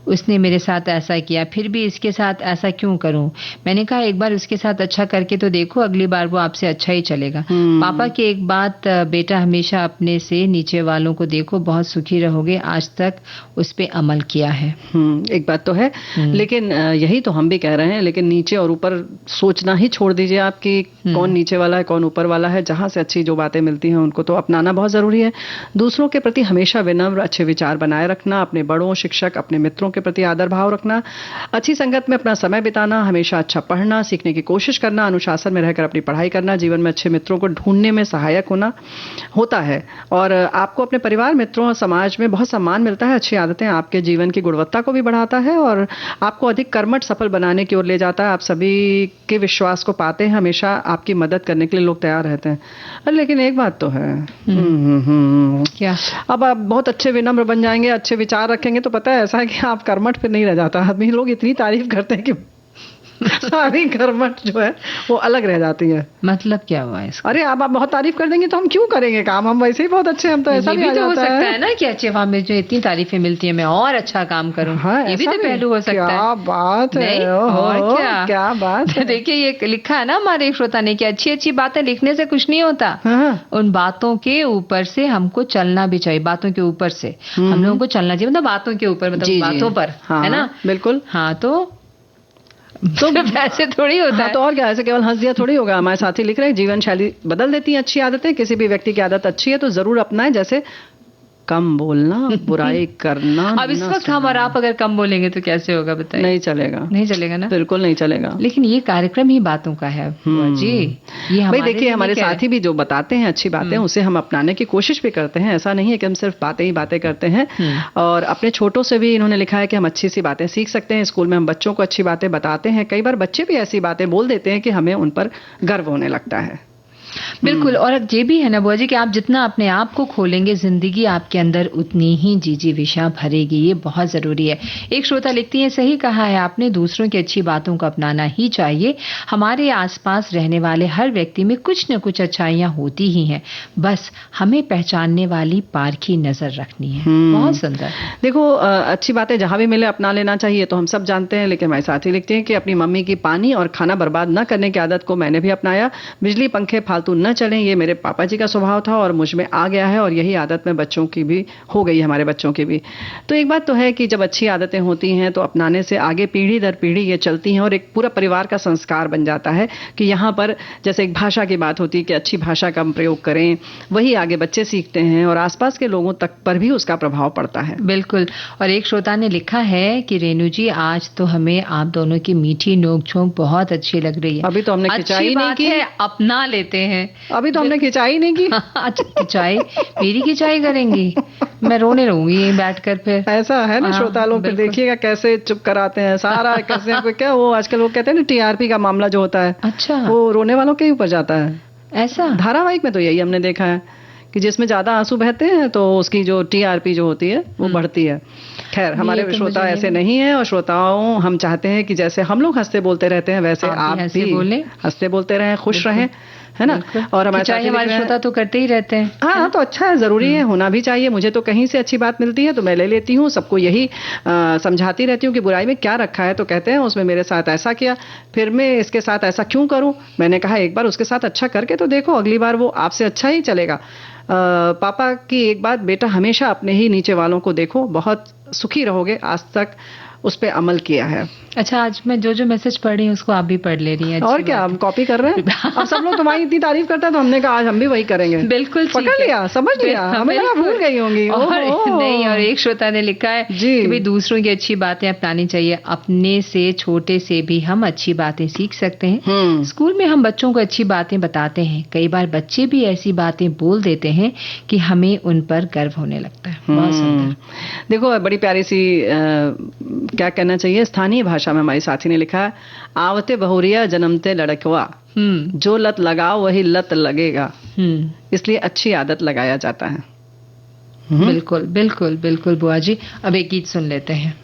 उसने मेरे साथ ऐसा किया, फिर भी इसके साथ ऐसा क्यों करूं? मैंने कहा एक बार उसके साथ अच्छा करके तो देखो, अगली बार वो आपसे अच्छा ही चलेगा। पापा की एक बात, बेटा हमेशा अपने से नीचे वालों को देखो, बहुत सुखी रहोगे, आज तक उस पे अमल किया है। एक बात तो है, लेकिन यही तो हम भी कह रहे हैं, लेकिन नीचे और ऊपर सोचना ही छोड़ दीजिए आप कि कौन नीचे वाला है कौन ऊपर वाला है। जहां से अच्छी जो बातें मिलती हैं उनको तो अपनाना बहुत जरूरी है। दूसरों के प्रति हमेशा विनम्र अच्छे विचार बनाए रखना, अपने बड़ों, शिक्षक, अपने मित्रों के प्रति आदर भाव रखना, अच्छी संगत में अपना समय बिताना, हमेशा अच्छा पढ़ना, सीखने की कोशिश करना, अनुशासन में रहकर अपनी पढ़ाई करना, जीवन में अच्छे मित्रों को ढूंढने में सहायक होता है और आपको अपने परिवार, मित्रों और समाज में बहुत सम्मान मिलता है। अच्छी आदतें आपके जीवन की गुणवत्ता को भी बढ़ाता है और आपको अधिक कर्मठ सफल बनाने की ओर ले जाता है। आप सभी के विश्वास को पाते हैं, हमेशा आपकी मदद करने के लिए लोग तैयार रहते हैं। लेकिन एक बात तो है, क्या? अब आप बहुत अच्छे विनम्र बन जाएंगे, अच्छे विचार रखेंगे तो पता है ऐसा है कि आप कर्मठ फिर नहीं रह जाता आदमी। लोग इतनी तारीफ करते हैं कि सारी कर्मठ जो है वो अलग रह जाती है। मतलब क्या हुआ इसका? अरे आप बहुत तारीफ कर देंगे तो हम क्यों करेंगे काम, हम वैसे ही बहुत अच्छे, हम तो ऐसा भी तो हो सकता है ना कि अच्छे वहां में जो इतनी तारीफें मिलती है मैं और अच्छा काम करूं। हाँ, ये भी तो पहलू हो सकता है। क्या बात है, और क्या बात है। देखिए ये लिखा है ना हमारे एक श्रोता ने कि अच्छी अच्छी बातें लिखने से कुछ नहीं होता, उन बातों के ऊपर से हमको चलना भी चाहिए। बातों के ऊपर से हम लोगों को चलना चाहिए, मतलब बातों के ऊपर, मतलब बातों पर, है ना? बिल्कुल। हाँ, तो वैसे थोड़ी होता है। तो और क्या, ऐसे केवल हंस दिया थोड़ी होगा। हमारे साथी लिख रहे हैं जीवन शैली बदल देती है अच्छी आदतें। किसी भी व्यक्ति की आदत अच्छी है तो जरूर अपनाएं, जैसे कम बोलना, बुराई करना। अब इस वक्त हम और आप अगर कम बोलेंगे तो कैसे होगा बताइए? नहीं चलेगा, नहीं चलेगा ना, बिल्कुल नहीं चलेगा। लेकिन ये कार्यक्रम ही बातों का है जी। ये भाई देखिए, हमारे साथी भी जो बताते हैं अच्छी बातें उसे हम अपनाने की कोशिश भी करते हैं। ऐसा नहीं है कि हम सिर्फ बातें ही बातें करते हैं। और अपने छोटों से भी इन्होंने लिखा है कि हम अच्छी सी बातें सीख सकते हैं। स्कूल में हम बच्चों को अच्छी बातें बताते हैं, कई बार बच्चे भी ऐसी बातें बोल देते हैं कि हमें उन पर गर्व होने लगता है। बिल्कुल। और ये भी है ना बुआ जी कि आप जितना अपने आप को खोलेंगे, जिंदगी आपके अंदर उतनी ही जिजीविषा भरेगी। ये बहुत जरूरी है। एक श्रोता लिखती है, सही कहा है आपने, दूसरों की अच्छी बातों को अपनाना ही चाहिए। हमारे आसपास रहने वाले हर व्यक्ति में कुछ न कुछ अच्छाइयां होती ही हैं, बस हमें पहचानने वाली पारखी नजर रखनी है। बहुत सुंदर। देखो, अच्छी बातें जहां भी मिले अपना लेना चाहिए तो हम सब जानते हैं, लेकिन हमारे साथी लिखते हैं कि अपनी मम्मी की पानी और खाना बर्बाद न करने की आदत को मैंने भी अपनाया। बिजली पंखे फालतू न चलें, ये मेरे पापा जी का स्वभाव था और मुझ में आ गया है और यही आदत में बच्चों की भी हो गई है, हमारे बच्चों की भी। तो एक बात तो है कि जब अच्छी आदतें होती हैं तो अपनाने से आगे पीढ़ी दर पीढ़ी ये चलती हैं और एक पूरा परिवार का संस्कार बन जाता है कि यहाँ पर जैसे एक भाषा की बात होती है कि अच्छी भाषा का हम प्रयोग करें, वही आगे बच्चे सीखते हैं और आसपास के लोगों तक पर भी उसका प्रभाव पड़ता है। बिल्कुल। और एक श्रोता ने लिखा है कि रेणु जी, आज तो हमें आप दोनों की मीठी नोक-झोंक बहुत अच्छी लग रही है। अभी तो हमने खिंचाई नहीं की, अपना लेते हैं। अभी तो हमने खिंचाई नहीं की। अच्छा, खिंचाई मेरी खिंचाई करेंगी, मैं रोने रहूंगी यहीं बैठकर। फिर ऐसा है ना श्रोता लोग, फिर देखिएगा कैसे चुप कराते हैं सारा। कैसे क्या वो आजकल वो कहते हैं ना टीआरपी का मामला जो होता है, अच्छा, वो रोने वालों के ऊपर जाता है। ऐसा धारावाहिक में तो यही हमने देखा है कि जिसमें ज्यादा आंसू बहते हैं तो उसकी जो टीआरपी जो होती है वो बढ़ती है। खैर, हमारे श्रोता ऐसे नहीं है और श्रोताओं हम चाहते हैं कि जैसे हम लोग हंसते बोलते रहते हैं वैसे आप भी हंसते बोलते रहें, खुश रहें, है ना। और हमारे श्रोता तो करते ही रहते हैं। हाँ, तो अच्छा है, जरूरी है, होना भी चाहिए। मुझे तो कहीं से अच्छी बात मिलती है तो मैं ले लेती हूँ। सबको यही समझाती रहती हूँ कि बुराई में क्या रखा है, तो कहते हैं उसमें मेरे साथ ऐसा किया, फिर मैं इसके साथ ऐसा क्यों करूं। मैंने कहा एक बार उसके साथ अच्छा करके तो देखो, अगली बार वो आपसे अच्छा ही चलेगा। पापा की एक बात, बेटा हमेशा अपने ही नीचे वालों को देखो, बहुत सुखी रहोगे। आज तक उस पे अमल किया है। अच्छा, आज मैं जो जो मैसेज पढ़ रही हूँ उसको आप भी पढ़ ले रही हैं। और क्या, हम कॉपी कर रहे हैं। अब सब लोग तुम्हारी इतनी तारीफ करते हैं तो हमने कहा आज हम भी वही करेंगे। बिल्कुल, पकड़ लिया, समझ लिया, हमें लगा भूल गई होंगी। नहीं, और एक श्रोता ने लिखा है कि भाई दूसरों की अच्छी बातें अपनानी चाहिए, अपने से छोटे से भी हम अच्छी बातें सीख सकते हैं। स्कूल में हम बच्चों को अच्छी बातें बताते हैं, कई बार बच्चे भी ऐसी बातें बोल देते हैं कि हमें उन पर गर्व होने लगता है। बहुत सुंदर। देखो, बड़ी प्यारी सी क्या कहना चाहिए, स्थानीय भाषा में हमारी साथी ने लिखा है, आवते बहुरिया जन्मते लड़कवा, जो लत लगाओ वही लत लगेगा, इसलिए अच्छी आदत लगाया जाता है। बिल्कुल बिल्कुल बिल्कुल बुआ जी। अब एक गीत सुन लेते हैं।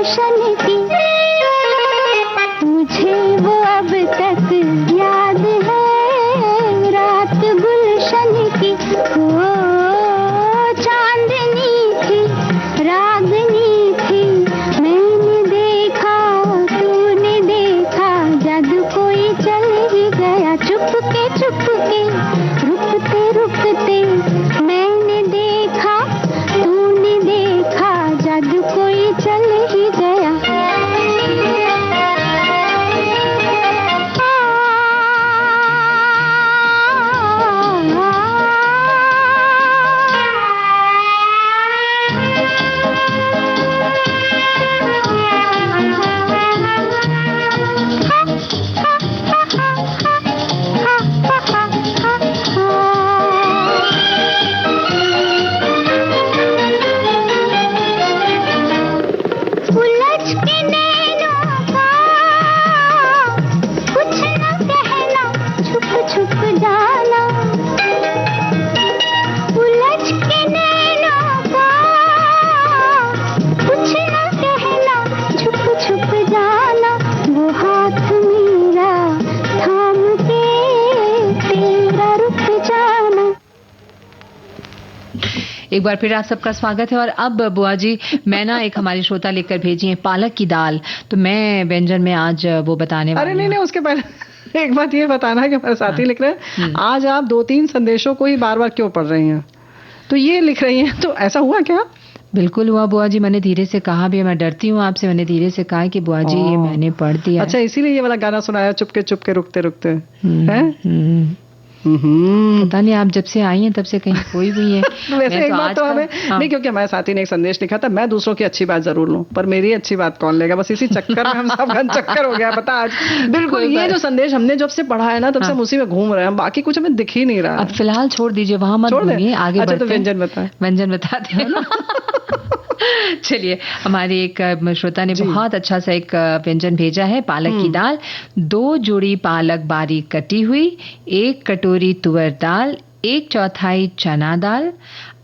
गुलशन की, मुझे वो अब तक याद है, रात गुलशन की। ओ चांदनी थी, रागनी थी, मैंने देखा तूने देखा, जादू कोई चल ही गया, चुपके चुपके, रुकते रुकते, मैंने देखा तूने देखा, जादू कोई चल ही गया। उलझ के नैनों का कुछ न कहना, छुप छुप जाना, उलझ के नैनों का कुछ न कहना, छुप छुप जाना, वो हाथ मेरा थाम के तेरा रुक जाना। एक बार फिर आप सबका स्वागत है। और अब बुआ जी, मैं ना एक हमारी श्रोता लेकर भेजी है पालक की दाल, तो मैं व्यंजन में आज वो बताने वाली अरे हूँ। नहीं, उसके पहले एक बात ये बताना है कि हमारे साथी लिख रहे हैं, आज आप 2-3 संदेशों को ही बार बार क्यों पढ़ रही हैं? तो ये लिख रही हैं, तो ऐसा हुआ क्या? बिल्कुल हुआ बुआ जी, मैंने धीरे से कहा भी, मैं डरती हूँ आपसे, मैंने धीरे से कहा कि बुआ जी ये मैंने पढ़ दिया। अच्छा, इसीलिए ये वाला गाना सुनाया, चुपके चुपके रुकते रुकते, है? पता नहीं, आप जब से आई हैं तब से कहीं खोई हुई है। वैसे एक बात तो हमें हाँ। नहीं, क्योंकि हमारे साथी ने एक संदेश लिखा था, मैं दूसरों की अच्छी बात जरूर लूं, पर मेरी अच्छी बात कौन लेगा, बस इसी चक्कर में हम सब चक्कर हो गया पता आज। बिल्कुल, ये जो संदेश हमने जब से पढ़ा है ना, तब से हम उसी में घूम रहे हैं, बाकी कुछ हमें दिख ही नहीं रहा। अब फिलहाल छोड़ दीजिए, वहां मत घूमिए, आगे अच्छा, बढ़ते तो व्यंजन बताएं। व्यंजन बताते हैं ना। चलिए, हमारी एक श्रोता ने बहुत अच्छा सा एक व्यंजन भेजा है, पालक की दाल। 2 जोड़ी पालक बारीक कटी हुई, 1 कटोरी तुअर दाल, 1/4 चना दाल,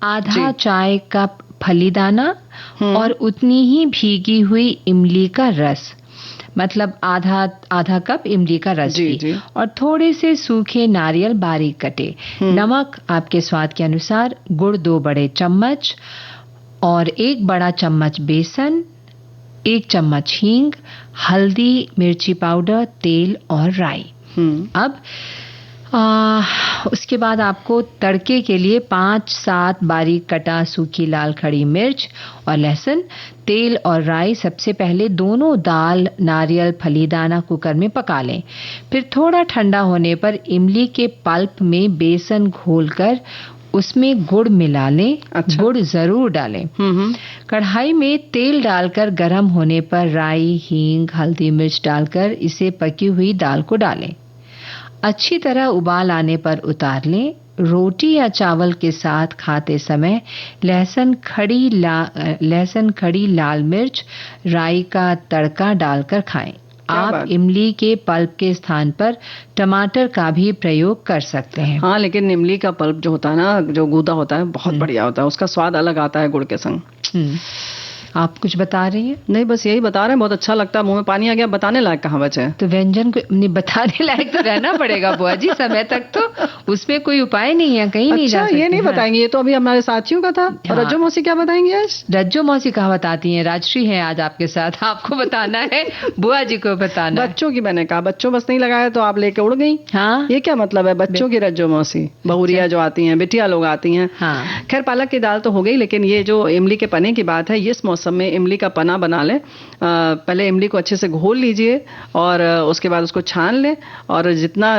आधा चाय कप फली दाना और उतनी ही भीगी हुई इमली का रस, मतलब आधा कप इमली का रस भी, और थोड़े से सूखे नारियल बारीक कटे, नमक आपके स्वाद के अनुसार, गुड़ 2 बड़े चम्मच और 1 बड़ा चम्मच बेसन, 1 चम्मच हींग, हल्दी, मिर्ची पाउडर, तेल और राई। अब उसके बाद आपको तड़के के लिए 5-7 बारीक कटा सूखी लाल खड़ी मिर्च और लहसुन, तेल और राई। सबसे पहले दोनों दाल, नारियल, फलीदाना कुकर में पका लें। फिर थोड़ा ठंडा होने पर इमली के पल्प में बेसन घोलकर उसमें गुड़ मिला लें। अच्छा। गुड़ जरूर डालें। कढ़ाई में तेल डालकर गर्म होने पर राई, हींग, हल्दी, मिर्च डालकर इसे पकी हुई दाल को डालें। अच्छी तरह उबाल आने पर उतार लें। रोटी या चावल के साथ खाते समय लहसुन खड़ी लाल मिर्च, राई का तड़का डालकर खाएं। आप इमली के पल्प के स्थान पर टमाटर का भी प्रयोग कर सकते हैं। हाँ, लेकिन इमली का पल्प जो होता है ना, जो गूदा होता है, बहुत बढ़िया होता है, उसका स्वाद अलग आता है गुड़ के संग। आप कुछ बता रही हैं? नहीं, बस यही बता रहे हैं, बहुत अच्छा लगता है, मुंह में पानी आ गया। बताने लायक कहाँ बचे हैं? तो व्यंजन को बताने लायक तो रहना पड़ेगा बुआ जी, समय तक तो उसमें कोई उपाय नहीं है, कहीं नहीं जा सकते। ये नहीं बताएंगे, ये तो अभी हमारे साथियों का था। रज्जो मौसी क्या बताएंगे आज? रज्जो मौसी कहाँ बताती हैं, राजश्री है आज आपके साथ, आपको बताना है, बुआ जी को बताना है। बच्चों की मैंने कहा, बच्चों बस नहीं लगाया तो आप लेके उड़ गई। हाँ, ये क्या मतलब है बच्चों की रज्जो मौसी? बहुरिया जो आती हैं, बिटिया लोग आती हैं। खैर, पालक की दाल तो हो गई, लेकिन ये जो इमली के पने की बात है, इस मौसम में इमली का पना बना ले। पहले इमली को अच्छे से घोल लीजिए और उसके बाद उसको छान ले, और जितना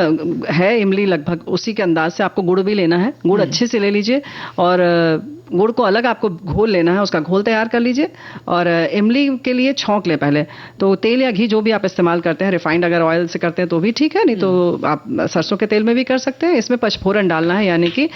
है इमली लगभग उसी के अंदाज से आपको गुड़ भी लेना है। गुड़ अच्छे से ले लीजिए और गुड़ को अलग आपको घोल लेना है, उसका घोल तैयार कर लीजिए। और इमली के लिए छौंक ले पहले, तो तेल या घी जो भी आप इस्तेमाल करते हैं, रिफाइंड अगर ऑयल से करते हैं तो भी ठीक है, नहीं तो आप सरसों के तेल में भी कर सकते हैं। इसमें पचफोरन डालना है, यानी कि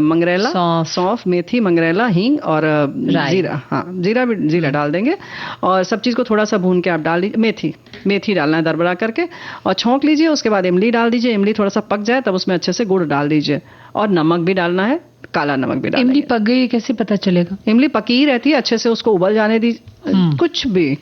मंगरेला, सौंफ, मेथी, मंगरेला, हींग और जीरा। हाँ, जीरा डाल देंगे और सब चीज़ को थोड़ा सा भून के आप डाल दीजिए। मेथी डालना है दरबरा करके, और छौंक लीजिए। उसके बाद इमली डाल दीजिए। इमली थोड़ा सा पक जाए तब उसमें अच्छे से गुड़ डाल दीजिए और नमक भी डालना है, काला नमक भी डालना इमली है। पक गई कैसे पता चलेगा? इमली पकी ही रहती है, अच्छे से उसको उबल जाने दी। कुछ भी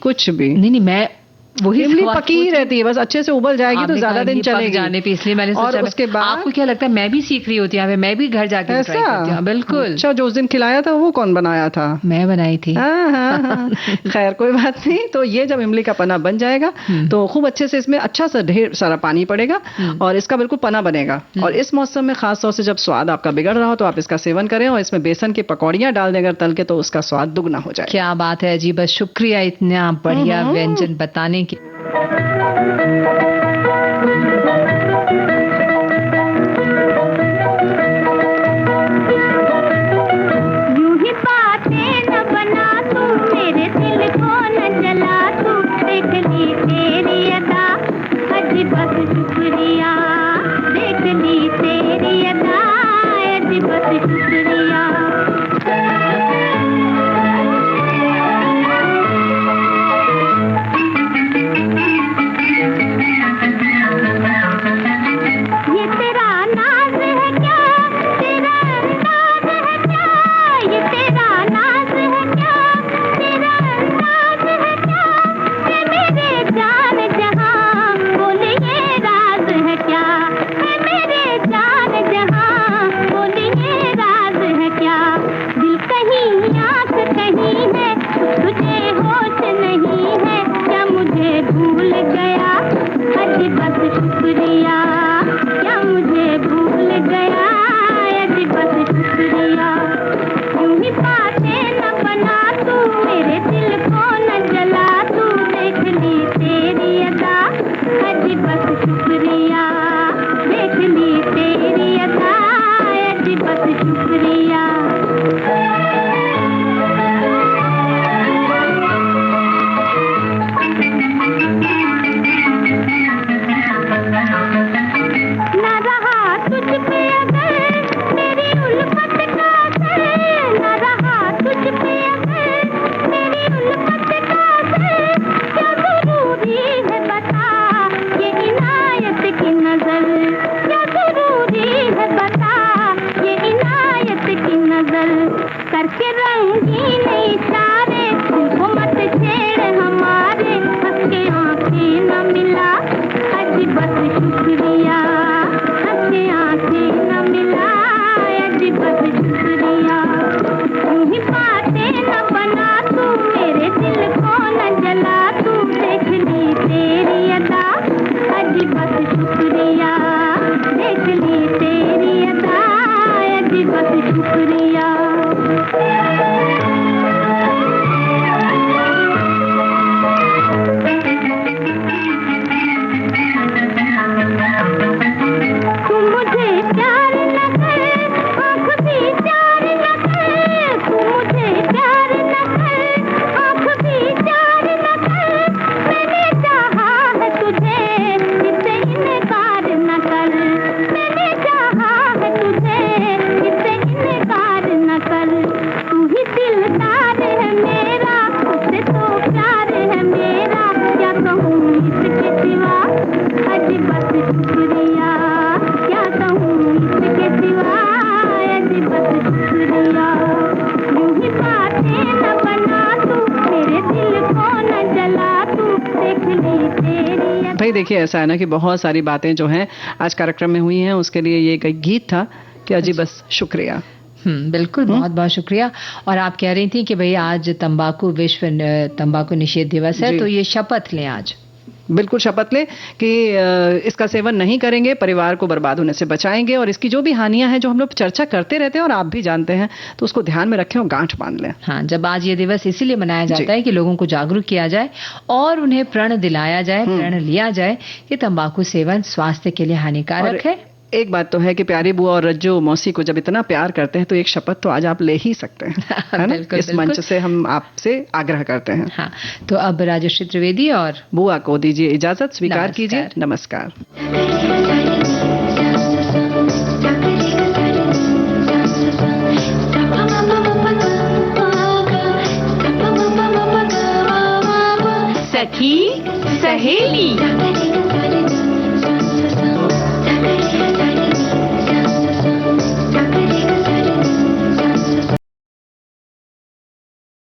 नहीं, मैं वही इमली सवाल पकी ही रहती है, बस अच्छे से उबल जाएगी तो आपने ज्यादा कहा दिन इमली पक चलेगी। जाने पे इसलिए मैंने और सोचा उसके बाद आपको क्या लगता है मैं भी सीख रही होती हूँ, मैं भी घर जाके ट्राई करती हूँ। बिल्कुल। अच्छा, जो उस दिन खिलाया था वो कौन बनाया था? मैं बनाई थी। हाँ। खैर कोई बात नहीं। तो ये जब इमली का पना बन जाएगा तो खूब अच्छे से इसमें अच्छा सा ढेर सारा पानी पड़ेगा और इसका बिल्कुल पना बनेगा। और इस मौसम में खास तौर से जब स्वाद आपका बिगड़ रहा हो तो आप इसका सेवन करें और इसमें बेसन की पकौड़ियां डाल दें अगर तल के, तो उसका स्वाद दुगना हो जाए। क्या बात है जी, बस शुक्रिया इतना बढ़िया व्यंजन बताने के। यूं ही बातें न बना तू, मेरे दिल को न जला तू, देख ली तेरी अदा, अजी बस शुक्रिया, देख ली तेरी अदा, अजी बस शुक्रिया। ये तेरा नाज है क्या, तेरा अंदाज है क्या, ये तेरा नाज है क्या, तेरा अंदाज है क्या, ये मेरे जान जहां, बोले ये राज है क्या, ये मेरे जान जहां, बोले ये राज है क्या। दिल कहीं आंख कहीं है, तुझे होश नहीं है, क्या मुझे भूल गया, अजी बस शुक्रिया, क्या मुझे भूल गया, अजी बस शुक्रिया। यूं ही बातें न बना तू, मेरे दिल को न जला तू, देख ली तेरी अदा, अजी बस शुक्रिया, देख ली तेरी अदा, अजी बस शुक्रिया। ना रहा तुझ पे अगर मेरी उल्फत का असर, ना रहा तुझ पे अगर मेरी उल्फत का असर, क्या जरूरी है बता ये इनायत की नजर, क्या जरूरी है बता ये इनायत की नजर। करके रंगीन इशारे दिल को मत छेड़ हमारे, हंस के आंखें न मिला, अजी बस शुक्रिया, हंस के आंखें न मिला, अजी बस शुक्रिया। यूं ही बातें न बना तू, मेरे दिल को न जला तू, देख ली तेरी अदा, अजी बस शुक्रिया, देख ली तेरी अदा, अजी बस शुक्रिया। तू मुझे प्यार न कर, आँख भी प्यार न कर, तू मुझे प्यार न कर, आँख भी प्यार न कर, मैंने चाहा है तुझे, इससे इनकार न कर, मैंने चाहा है तुझे, इससे इनकार न कर। तू ही दिलदार है मेरा, उससे तो प्यार है मेरा, क्या कहूँ इसके सिवा, अजी बस शुक्रिया, क्या कहूँ इसके सिवा, अजी बस शुक्रिया। यूं ही बातें न बना तू, मेरे दिल को न जला तू, देख ली तेरी। भाई देखिए, ऐसा है ना कि बहुत सारी बातें जो हैं आज कार्यक्रम में हुई हैं, उसके लिए ये एक गीत था कि अजी बस शुक्रिया। बिल्कुल, बहुत बहुत शुक्रिया। और आप कह रही थी कि भाई आज विश्व तंबाकू निषेध दिवस है, जी। तो ये शपथ लें आज। बिल्कुल शपथ लें कि इसका सेवन नहीं करेंगे, परिवार को बर्बाद होने से बचाएंगे और इसकी जो भी हानियां हैं जो हम लोग चर्चा करते रहते हैं और आप भी जानते हैं, तो उसको ध्यान में रखें और गांठ बांध लें। हाँ, जब आज ये दिवस इसीलिए मनाया जी। जाता है कि लोगों को जागरूक किया जाए और उन्हें प्रण दिलाया जाए, प्रण लिया जाए कि तंबाकू सेवन स्वास्थ्य के लिए हानिकारक है। एक बात तो है कि प्यारी बुआ और रज्जो मौसी को जब इतना प्यार करते हैं तो एक शपथ तो आज आप ले ही सकते हैं, है ना? बिल्कुल, इस बिल्कुल। मंच से हम आपसे आग्रह करते हैं। हाँ, तो अब राजश्री त्रिवेदी और बुआ को दीजिए इजाजत, स्वीकार नमस्कार। कीजिए। नमस्कार। सखी सहेली।